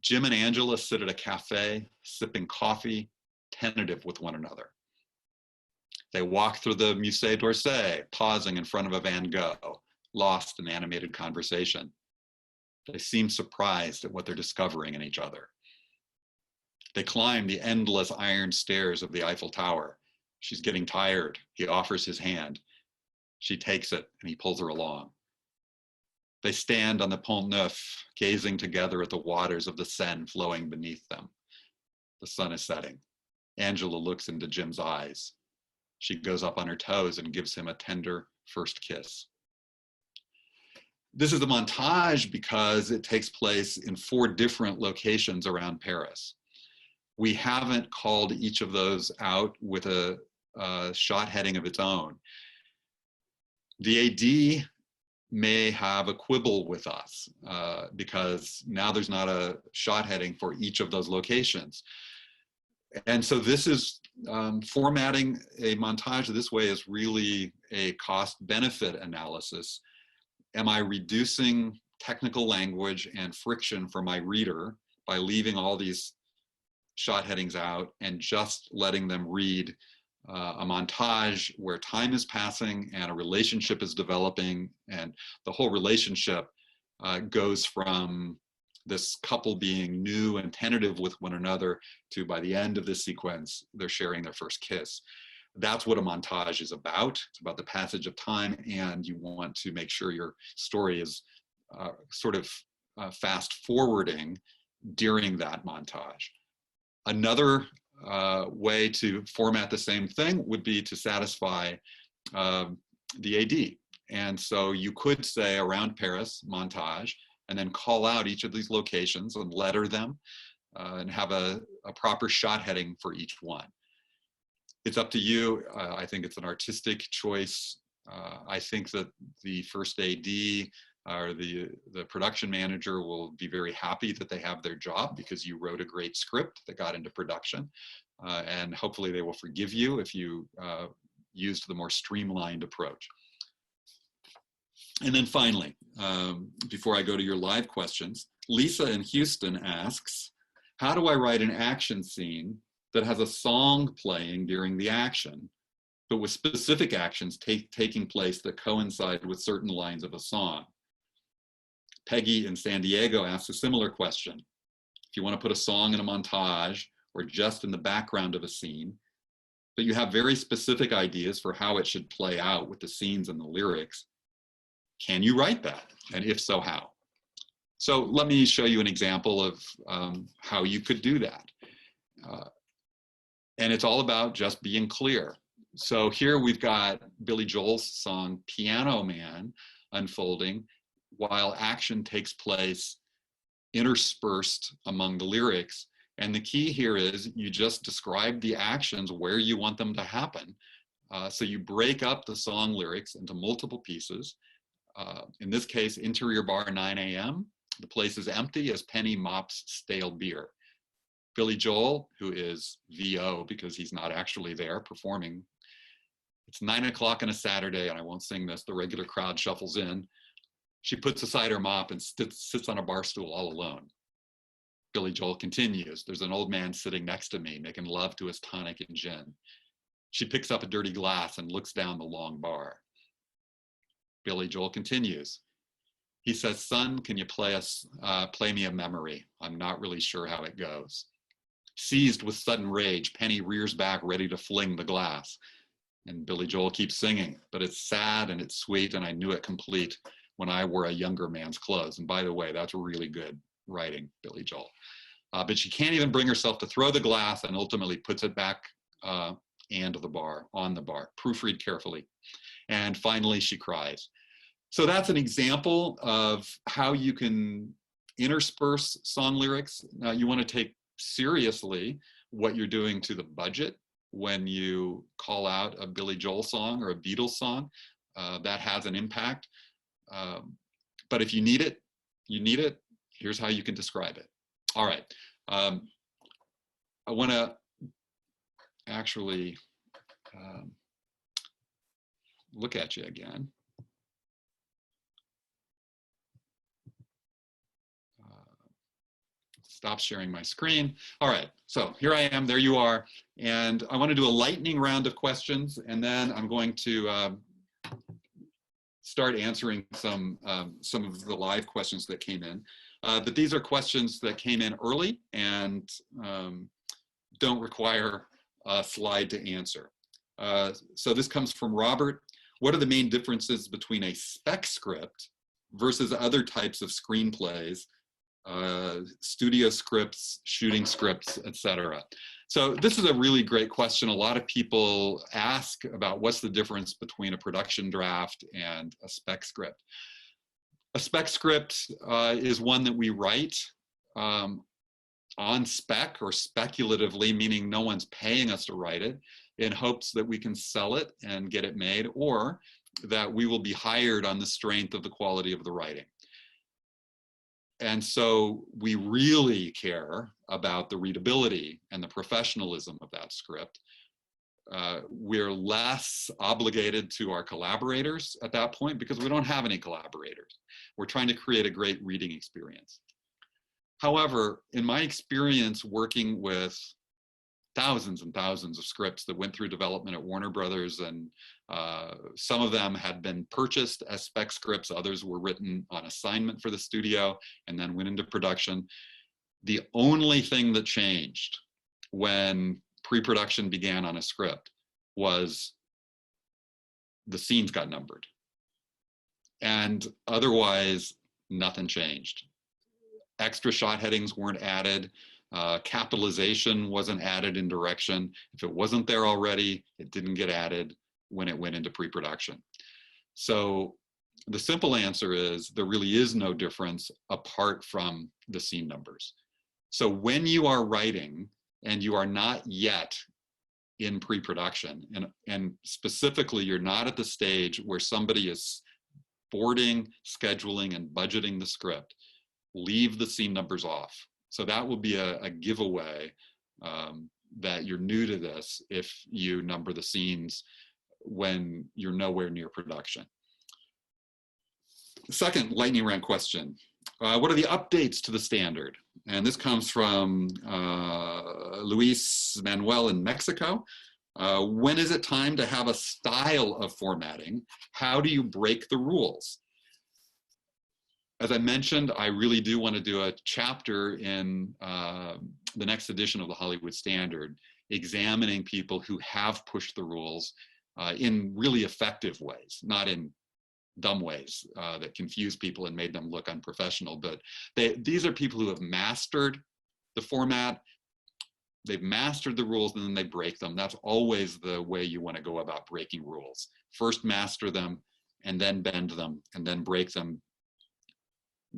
Jim and Angela sit at a cafe, sipping coffee, tentative with one another. They walk through the Musée d'Orsay, pausing in front of a Van Gogh, lost in animated conversation. They seem surprised at what they're discovering in each other. They climb the endless iron stairs of the Eiffel Tower. She's getting tired. He offers his hand. She takes it and he pulls her along. They stand on the Pont Neuf, gazing together at the waters of the Seine flowing beneath them. The sun is setting. Angela looks into Jim's eyes. She goes up on her toes and gives him a tender first kiss. This is a montage because it takes place in 4 different locations around Paris. We haven't called each of those out with a shot heading of its own. The AD may have a quibble with us because now there's not a shot heading for each of those locations. And so this is formatting a montage this way is really a cost-benefit analysis. Am I reducing technical language and friction for my reader by leaving all these shot headings out and just letting them read a montage where time is passing and a relationship is developing, and the whole relationship goes from this couple being new and tentative with one another to, by the end of this sequence, they're sharing their first kiss. That's what a montage is about. It's about the passage of time, and you want to make sure your story is sort of fast forwarding during that montage. Another way to format the same thing would be to satisfy the AD. And so you could say around Paris montage, and then call out each of these locations and letter them and have a proper shot heading for each one. It's up to you. I think it's an artistic choice. I think that the first AD or the production manager will be very happy that they have their job because you wrote a great script that got into production. and hopefully they will forgive you if you used the more streamlined approach. And then finally, before I go to your live questions, Lisa in Houston asks, how do I write an action scene that has a song playing during the action, but with specific actions taking place that coincide with certain lines of a song? Peggy in San Diego asks a similar question. If you want to put a song in a montage or just in the background of a scene, but you have very specific ideas for how it should play out with the scenes and the lyrics, can you write that? And if so, how? So let me show you an example of how you could do that. And it's all about just being clear. So here we've got Billy Joel's song Piano Man unfolding while action takes place interspersed among the lyrics. And the key here is you just describe the actions where you want them to happen. So you break up the song lyrics into multiple pieces. In this case, interior bar 9 a.m. The place is empty as Penny mops stale beer. Billy Joel, who is VO because he's not actually there performing. It's 9 o'clock on a Saturday, and I won't sing this. The regular crowd shuffles in. She puts aside her mop and sits on a bar stool all alone. Billy Joel continues. There's an old man sitting next to me, making love to his tonic and gin. She picks up a dirty glass and looks down the long bar. Billy Joel continues. He says, son, can you play me a memory? I'm not really sure how it goes. Seized with sudden rage, Penny rears back, ready to fling the glass. And Billy Joel keeps singing, but it's sad and it's sweet, and I knew it complete when I wore a younger man's clothes. And by the way, that's really good writing, Billy Joel. But she can't even bring herself to throw the glass and ultimately puts it back on the bar. Proofread carefully. And finally, she cries. So that's an example of how you can intersperse song lyrics. Now, you want to take seriously what you're doing to the budget when you call out a Billy Joel song or a Beatles song. That has an impact. But if you need it, you need it. Here's how you can describe it. All right. I want to actually look at you again. Stop sharing my screen. All right, so here I am, there you are. And I want to do a lightning round of questions, and then I'm going to start answering some of the live questions that came in. But these are questions that came in early and don't require a slide to answer. So this comes from Robert. What are the main differences between a spec script versus other types of screenplays, studio scripts, shooting scripts, etc.? So this is a really great question. A lot of people ask about what's the difference between a production draft and a spec script. A spec script is one that we write on spec or speculatively, meaning no one's paying us to write it, in hopes that we can sell it and get it made, or that we will be hired on the strength of the quality of the writing. And so we really care about the readability and the professionalism of that script. We're less obligated to our collaborators at that point because we don't have any collaborators. We're trying to create a great reading experience. However, in my experience working with thousands and thousands of scripts that went through development at Warner Brothers, and some of them had been purchased as spec scripts, others were written on assignment for the studio and then went into production. The only thing that changed when pre-production began on a script was the scenes got numbered. And otherwise, nothing changed. Extra shot headings weren't added. Capitalization wasn't added in direction. If it wasn't there already, it didn't get added when it went into pre-production. So the simple answer is there really is no difference apart from the scene numbers. So when you are writing and you are not yet in pre-production, and specifically you're not at the stage where somebody is boarding, scheduling, and budgeting the script, leave the scene numbers off. So that will be a giveaway that you're new to this if you number the scenes when you're nowhere near production. Second lightning round question. What are the updates to the standard? And this comes from Luis Manuel in Mexico. When is it time to have a style of formatting? How do you break the rules? As I mentioned, I really do want to do a chapter in the next edition of the Hollywood Standard, examining people who have pushed the rules in really effective ways, not in dumb ways that confuse people and made them look unprofessional. But these are people who have mastered the format, they've mastered the rules, and then they break them. That's always the way you want to go about breaking rules. First master them, and then bend them, and then break them,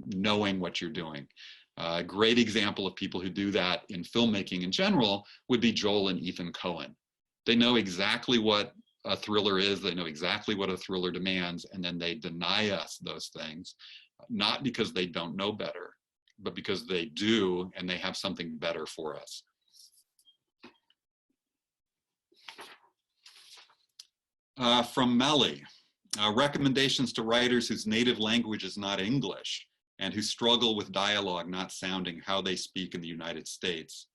knowing what you're doing. A great example of people who do that in filmmaking in general would be Joel and Ethan Coen. They know exactly what a thriller is, they know exactly what a thriller demands, and then they deny us those things, not because they don't know better, but because they do, and they have something better for us. From Melly, recommendations to writers whose native language is not English and who struggle with dialogue not sounding how they speak in the United States.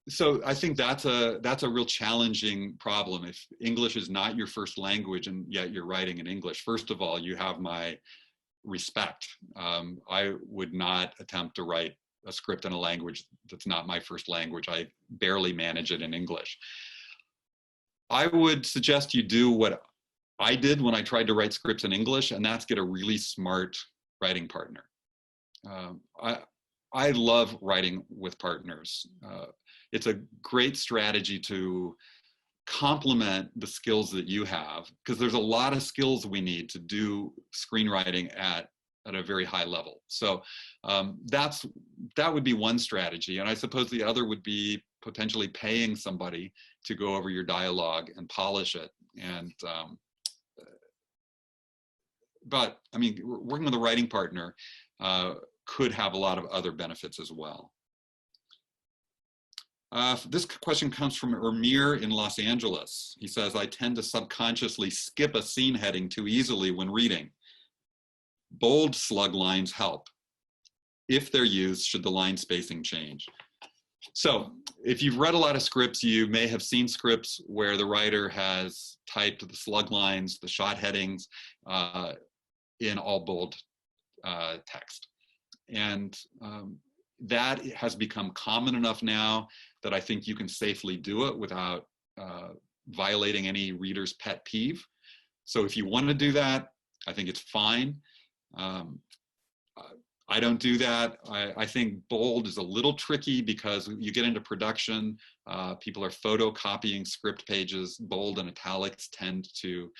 So I think that's a real challenging problem. If English is not your first language and yet you're writing in English, first of all, you have my respect. I would not attempt to write a script in a language that's not my first language. I barely manage it in English. I would suggest you do what I did when I tried to write scripts in English, and that's get a really smart writing partner. I love writing with partners. It's a great strategy to complement the skills that you have, because there's a lot of skills we need to do screenwriting at a very high level. So that would be one strategy. And I suppose the other would be potentially paying somebody to go over your dialogue and polish it. And but I mean, working with a writing partner could have a lot of other benefits as well. This question comes from Ermir in Los Angeles. He says, I tend to subconsciously skip a scene heading too easily when reading. Bold slug lines help. If they're used, should the line spacing change? So if you've read a lot of scripts, you may have seen scripts where the writer has typed the slug lines, the shot headings in all bold text. And that has become common enough now that I think you can safely do it without violating any reader's pet peeve. So if you want to do that, I think it's fine. I don't do that. I think bold is a little tricky because you get into production, people are photocopying script pages. Bold and italics tend to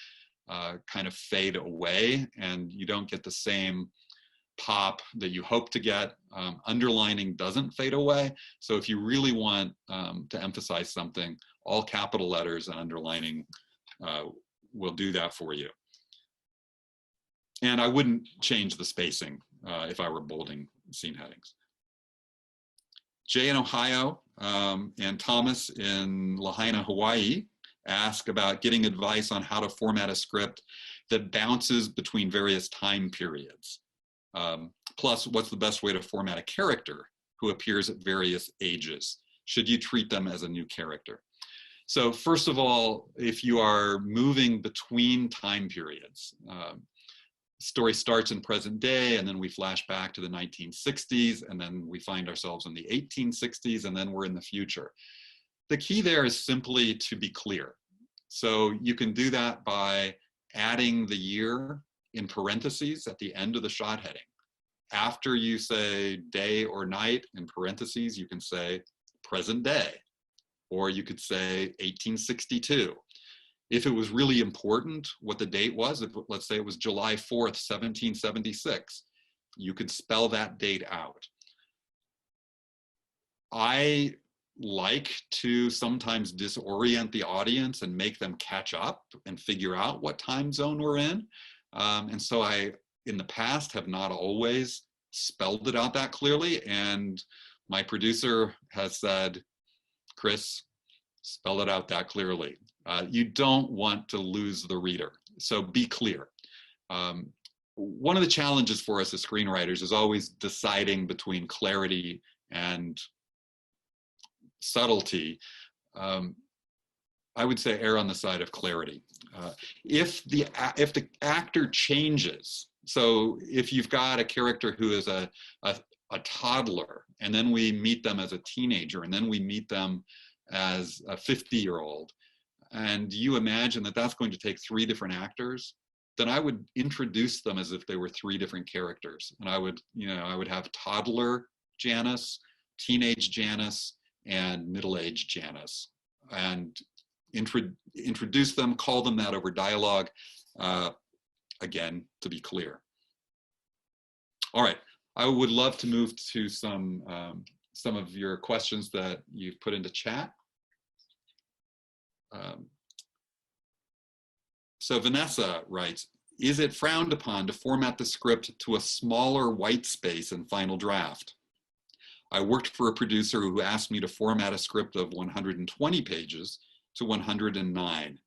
kind of fade away, and you don't get the same pop that you hope to get. Underlining doesn't fade away. So if you really want to emphasize something, all capital letters and underlining will do that for you. And I wouldn't change the spacing if I were bolding scene headings. Jay in Ohio and Thomas in Lahaina, Hawaii ask about getting advice on how to format a script that bounces between various time periods. Plus, what's the best way to format a character who appears at various ages? Should you treat them as a new character? So first of all, if you are moving between time periods, story starts in present day, and then we flash back to the 1960s, and then we find ourselves in the 1860s, and then we're in the future. The key there is simply to be clear. So you can do that by adding the year in parentheses at the end of the shot heading. After you say day or night in parentheses, you can say present day, or you could say 1862. If it was really important what the date was, if, let's say it was July 4th, 1776, you could spell that date out. I like to sometimes disorient the audience and make them catch up and figure out what time zone we're in. And so I, in the past, have not always spelled it out that clearly. And My producer has said, Chris, spell it out that clearly. You don't want to lose the reader, so be clear. One of the challenges for us as screenwriters is always deciding between clarity and subtlety. I would say err on the side of clarity. If the actor changes, so if you've got a character who is a toddler, and then we meet them as a teenager, and then we meet them as a 50-year-old, and you imagine that that's going to take 3 different actors, then I would introduce them as if they were 3 different characters. And I would have toddler Janice, teenage Janice, and middle-aged Janice. And introduce them, call them that over dialogue, again, to be clear. All right, I would love to move to some of your questions that you've put into chat. So Vanessa writes, is it frowned upon to format the script to a smaller white space in final draft? I worked for a producer who asked me to format a script of 120 pages to 109.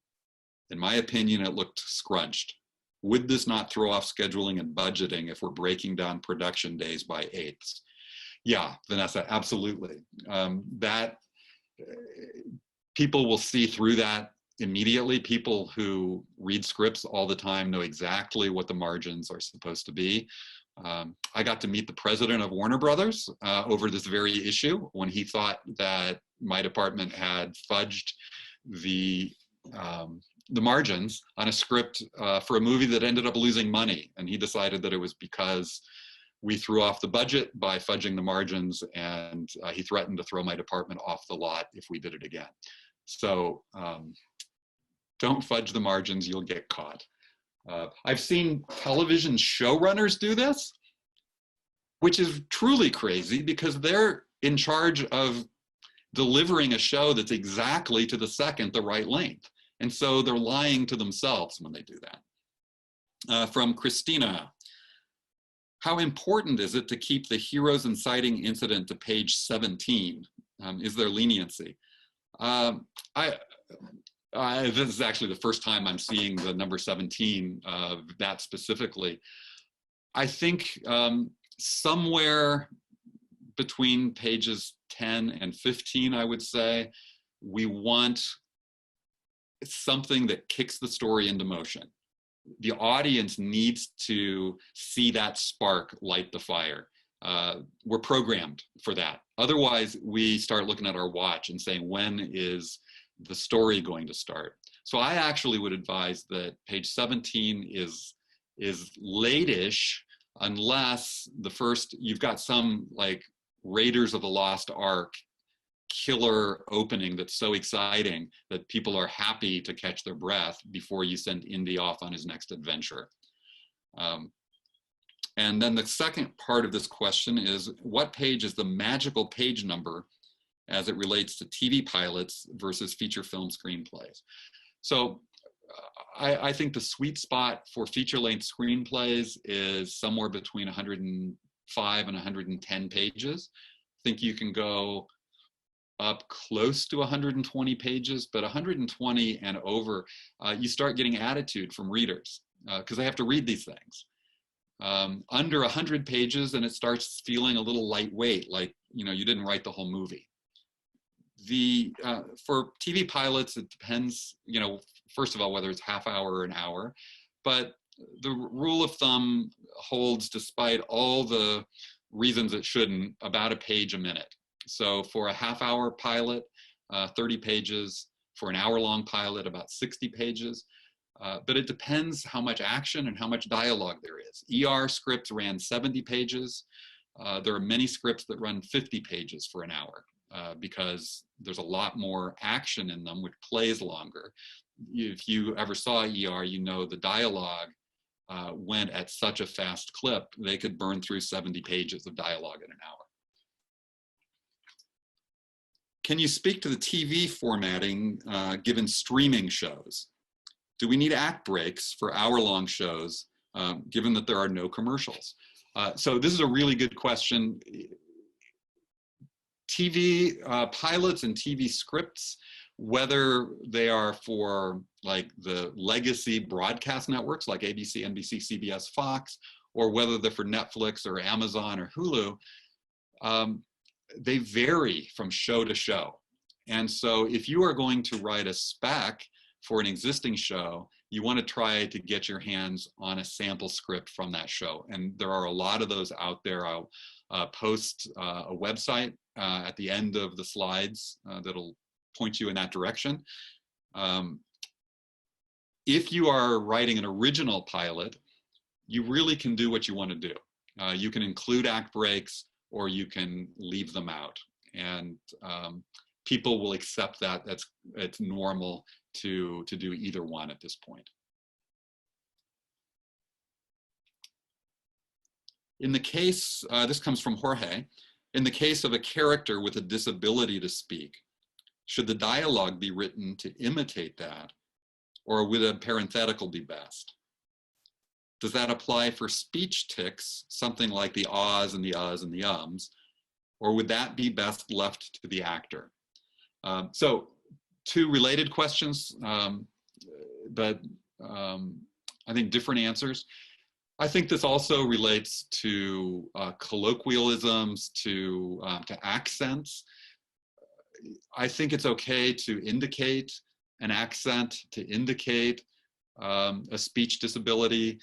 In my opinion, it looked scrunched. Would this not throw off scheduling and budgeting if we're breaking down production days by 8ths? Yeah, Vanessa, absolutely. People will see through that immediately. People who read scripts all the time know exactly what the margins are supposed to be. I got to meet the president of Warner Brothers over this very issue when he thought that my department had fudged the margins on a script for a movie that ended up losing money. And he decided that it was because we threw off the budget by fudging the margins, and he threatened to throw my department off the lot if we did it again. So don't fudge the margins, you'll get caught. I've seen television showrunners do this, which is truly crazy because they're in charge of delivering a show that's exactly to the second the right length. And so they're lying to themselves when they do that. From Christina, how important is it to keep the hero's inciting incident to page 17? Is there leniency? This is actually the first time I'm seeing the number 17, that specifically. I think somewhere between pages 10 and 15, I would say, we want something that kicks the story into motion. The audience needs to see that spark light the fire. We're programmed for that. Otherwise, we start looking at our watch and saying, when is the story going to start? So I actually would advise that page 17 is late-ish, unless you've got some like Raiders of the Lost Ark killer opening that's so exciting that people are happy to catch their breath before you send Indy off on his next adventure. And then the second part of this question is, what page is the magical page number as it relates to TV pilots versus feature film screenplays? So I think the sweet spot for feature-length screenplays is somewhere between 105 and 110 pages. I think you can go up close to 120 pages, but 120 and over, you start getting attitude from readers because they have to read these things. Under 100 pages and it starts feeling a little lightweight, like, you didn't write the whole movie. For TV pilots, it depends, first of all, whether it's half hour or an hour, but the rule of thumb holds, despite all the reasons it shouldn't, about a page a minute. So for a half-hour pilot, 30 pages. For an hour-long pilot, about 60 pages. But it depends how much action and how much dialogue there is. ER scripts ran 70 pages. There are many scripts that run 50 pages for an hour because there's a lot more action in them, which plays longer. If you ever saw ER, the dialogue went at such a fast clip, they could burn through 70 pages of dialogue in an hour. Can you speak to the TV formatting given streaming shows? Do we need act breaks for hour-long shows, given that there are no commercials? So this is a really good question. TV pilots and TV scripts, whether they are for like the legacy broadcast networks like ABC, NBC, CBS, Fox, or whether they're for Netflix or Amazon or Hulu, they vary from show to show. And so if you are going to write a spec for an existing show, you want to try to get your hands on a sample script from that show. And there are a lot of those out there. I'll post a website at the end of the slides that'll point you in that direction. If you are writing an original pilot, you really can do what you want to do. You can include act breaks or you can leave them out. And people will accept that. It's normal to do either one at this point. In the case, this comes from Jorge, in the case of a character with a disability to speak, should the dialogue be written to imitate that, or would a parenthetical be best? Does that apply for speech tics, something like the ahs and the uhs and the ums, or would that be best left to the actor? So two related questions, but I think different answers. I think this also relates to colloquialisms, to accents. I think it's okay to indicate an accent, to indicate a speech disability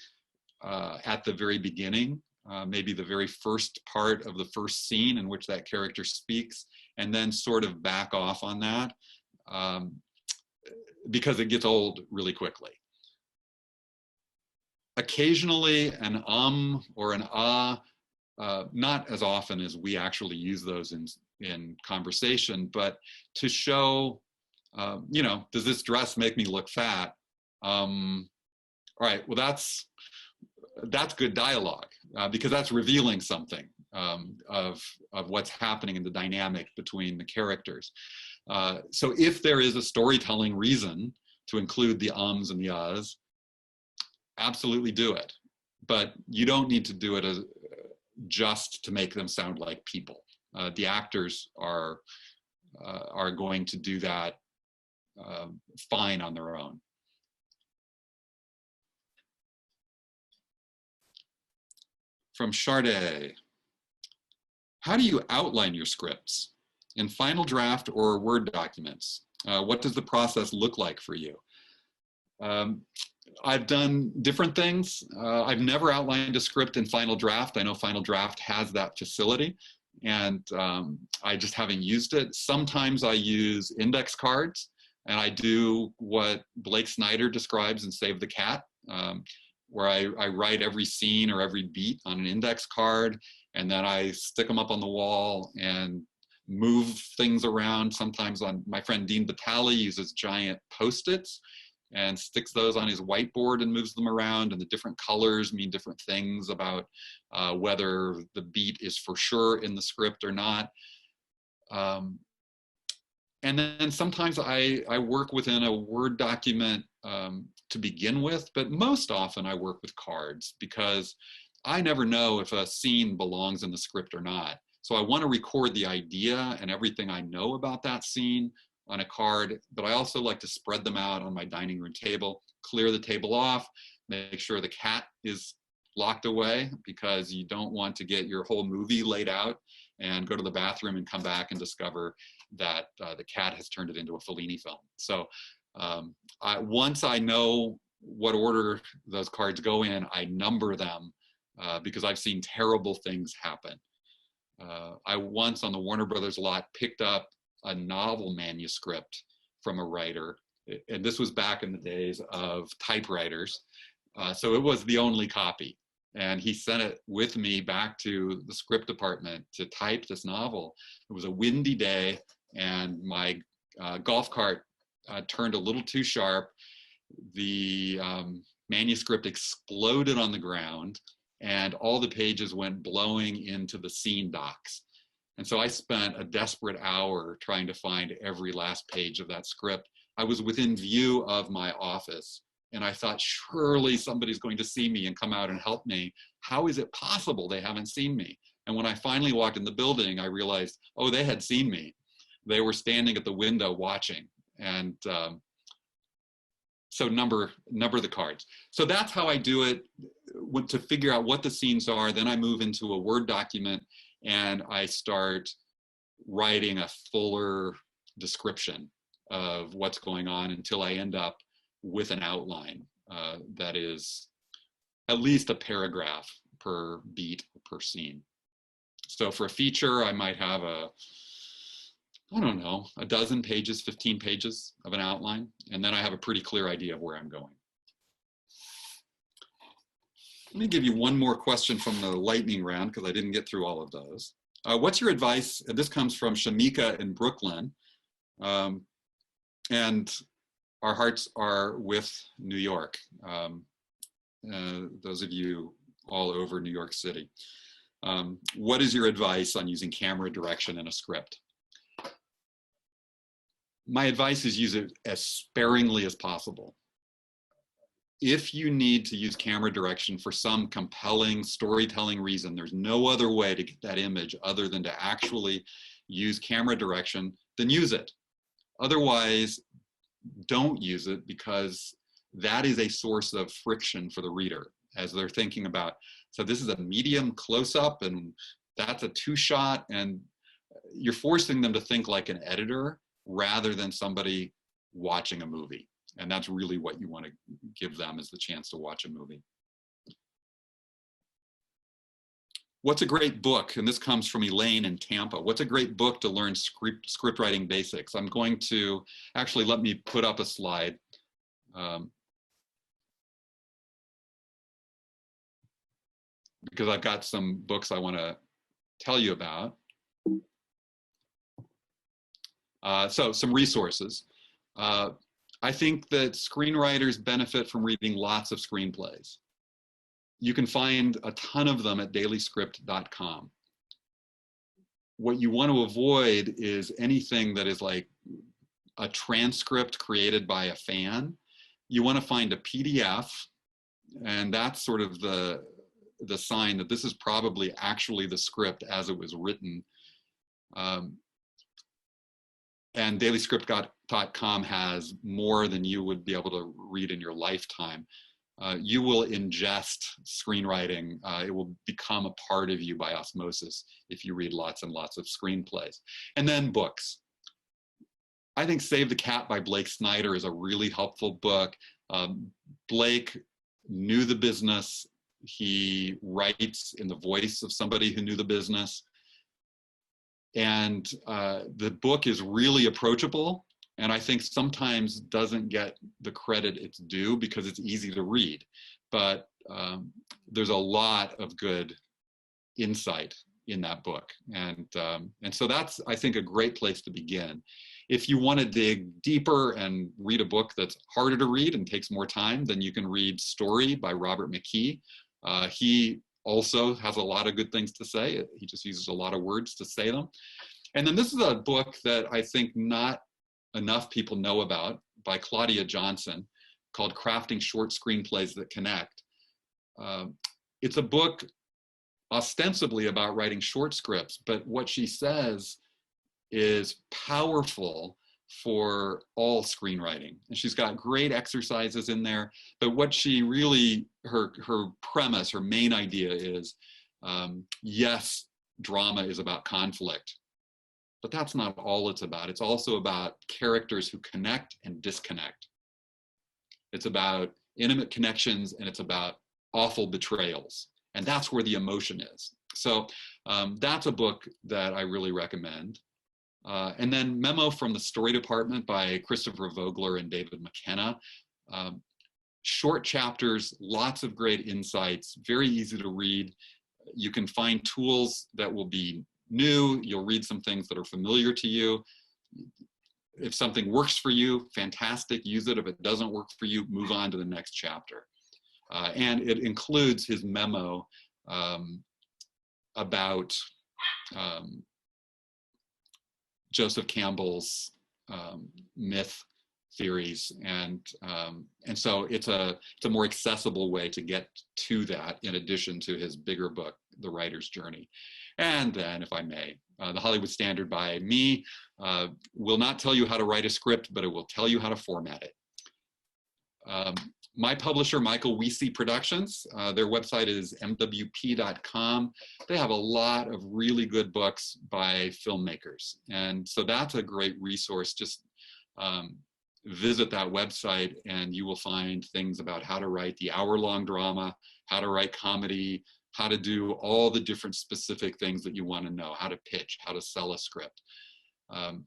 at the very beginning, maybe the very first part of the first scene in which that character speaks, and then sort of back off on that because it gets old really quickly. Occasionally an or an not as often as we actually use those in conversation, but to show, you know, does this dress make me look fat? All right, well, that's good dialogue because that's revealing something of what's happening in the dynamic between the characters. So if there is a storytelling reason to include the ums and the uhs, absolutely do it. But you don't need to do it just to make them sound like people. The actors are going to do that fine on their own. From Chardet, how do you outline your scripts? In Final Draft or Word documents? What does the process look like for you? I've done different things. I've never outlined a script in Final Draft. I know Final Draft has that facility, and I just haven't used it. Sometimes I use index cards, and I do what Blake Snyder describes in Save the Cat, where I write every scene or every beat on an index card, and then I stick them up on the wall and move things around. Sometimes my friend Dean Batali uses giant Post-its and sticks those on his whiteboard and moves them around, and the different colors mean different things about whether the beat is for sure in the script or not. And then sometimes I work within a Word document to begin with, but most often I work with cards because I never know if a scene belongs in the script or not. So I want to record the idea and everything I know about that scene on a card, but I also like to spread them out on my dining room table, clear the table off, make sure the cat is locked away because you don't want to get your whole movie laid out and go to the bathroom and come back and discover that the cat has turned it into a Fellini film. So once I know what order those cards go in, I number them because I've seen terrible things happen. I once on the Warner Brothers lot picked up a novel manuscript from a writer, and this was back in the days of typewriters, so it was the only copy, and he sent it with me back to the script department to type this novel. It was a windy day, and my golf cart turned a little too sharp. The manuscript exploded on the ground, and all the pages went blowing into the scene docs. And so I spent a desperate hour trying to find every last page of that script. I was within view of my office, and I thought, surely somebody's going to see me and come out and help me. How is it possible they haven't seen me? And when I finally walked in the building, I realized, oh, they had seen me. They were standing at the window watching. And so number the cards. So that's how I do it, to figure out what the scenes are. Then I move into a Word document and I start writing a fuller description of what's going on until I end up with an outline that is at least a paragraph per beat, per scene. So for a feature, I might have I don't know, a dozen pages, 15 pages of an outline, and then I have a pretty clear idea of where I'm going. Let me give you one more question from the lightning round, because I didn't get through all of those. What's your advice? And this comes from Shamika in Brooklyn. And our hearts are with New York. Those of you all over New York City. What is your advice on using camera direction in a script? My advice is use it as sparingly as possible. If you need to use camera direction for some compelling storytelling reason, there's no other way to get that image other than to actually use camera direction, then use it. Otherwise, don't use it, because that is a source of friction for the reader as they're thinking about, so this is a medium close-up and that's a two-shot, and you're forcing them to think like an editor rather than somebody watching a movie. And that's really what you want to give them, is the chance to watch a movie. What's a great book? And this comes from Elaine in Tampa. What's a great book to learn script writing basics? I'm going to actually, let me put up a slide. Because I've got some books I want to tell you about. So some resources. I think that screenwriters benefit from reading lots of screenplays. You can find a ton of them at dailyscript.com. What you want to avoid is anything that is like a transcript created by a fan. You want to find a PDF, and that's sort of the sign that this is probably actually the script as it was written. And dailyscript.com has more than you would be able to read in your lifetime. You will ingest screenwriting. It will become a part of you by osmosis if you read lots and lots of screenplays. And then books. I think Save the Cat by Blake Snyder is a really helpful book. Blake knew the business. He writes in the voice of somebody who knew the business. And the book is really approachable, and I think sometimes doesn't get the credit it's due because it's easy to read. But there's a lot of good insight in that book. And so that's, I think, a great place to begin. If you want to dig deeper and read a book that's harder to read and takes more time, then you can read Story by Robert McKee. He also has a lot of good things to say. He just uses a lot of words to say them. And then this is a book that I think not enough people know about, by Claudia Johnson, called Crafting Short Screenplays That Connect. It's a book ostensibly about writing short scripts, but what she says is powerful for all screenwriting. And she's got great exercises in there, but what she really, her premise, her main idea is, yes, drama is about conflict, but that's not all it's about. It's also about characters who connect and disconnect. It's about intimate connections, and it's about awful betrayals. And that's where the emotion is. So that's a book that I really recommend. And then Memo from the Story Department by Christopher Vogler and David McKenna. Short chapters, lots of great insights, very easy to read. You can find tools that will be new. You'll read some things that are familiar to you. If something works for you, fantastic, use it. If it doesn't work for you, move on to the next chapter. And it includes his memo about Joseph Campbell's myth theories, and so it's a more accessible way to get to that, in addition to his bigger book, The Writer's Journey. And then, if I may, the Hollywood Standard by me will not tell you how to write a script, but it will tell you how to format it. My publisher, Michael Weesey Productions, their website is mwp.com. They have a lot of really good books by filmmakers. And so that's a great resource. Just visit that website and you will find things about how to write the hour-long drama, how to write comedy, how to do all the different specific things that you want to know, how to pitch, how to sell a script. I'll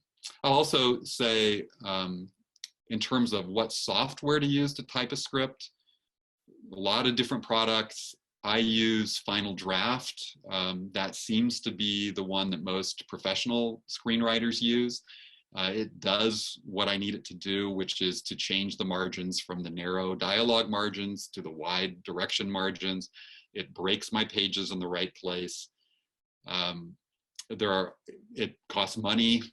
also say, in terms of what software to use to type a script, a lot of different products. I use Final Draft. That seems to be the one that most professional screenwriters use. It does what I need it to do, which is to change the margins from the narrow dialogue margins to the wide direction margins. It breaks my pages in the right place. It costs money,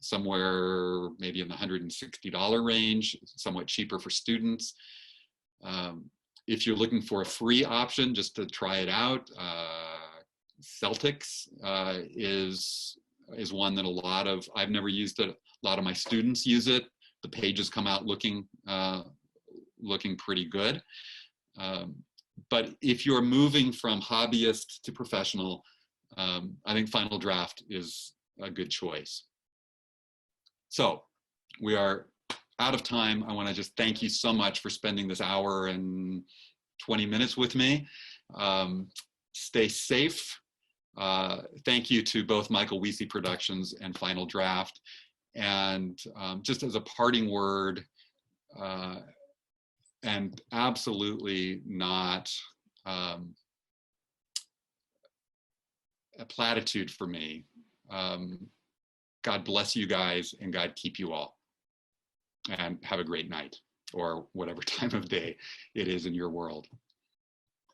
somewhere maybe in the $160 range, somewhat cheaper for students. If you're looking for a free option just to try it out, Celtics is one that I've never used it. A lot of my students use it. The pages come out looking pretty good. But if you're moving from hobbyist to professional, I think Final Draft is a good choice. So we are out of time. I want to just thank you so much for spending this hour and 20 minutes with me. Stay safe. Thank you to both Michael Weesey Productions and Final Draft. And just as a parting word, and absolutely not a platitude for me. God bless you guys and God keep you all. And have a great night or whatever time of day it is in your world.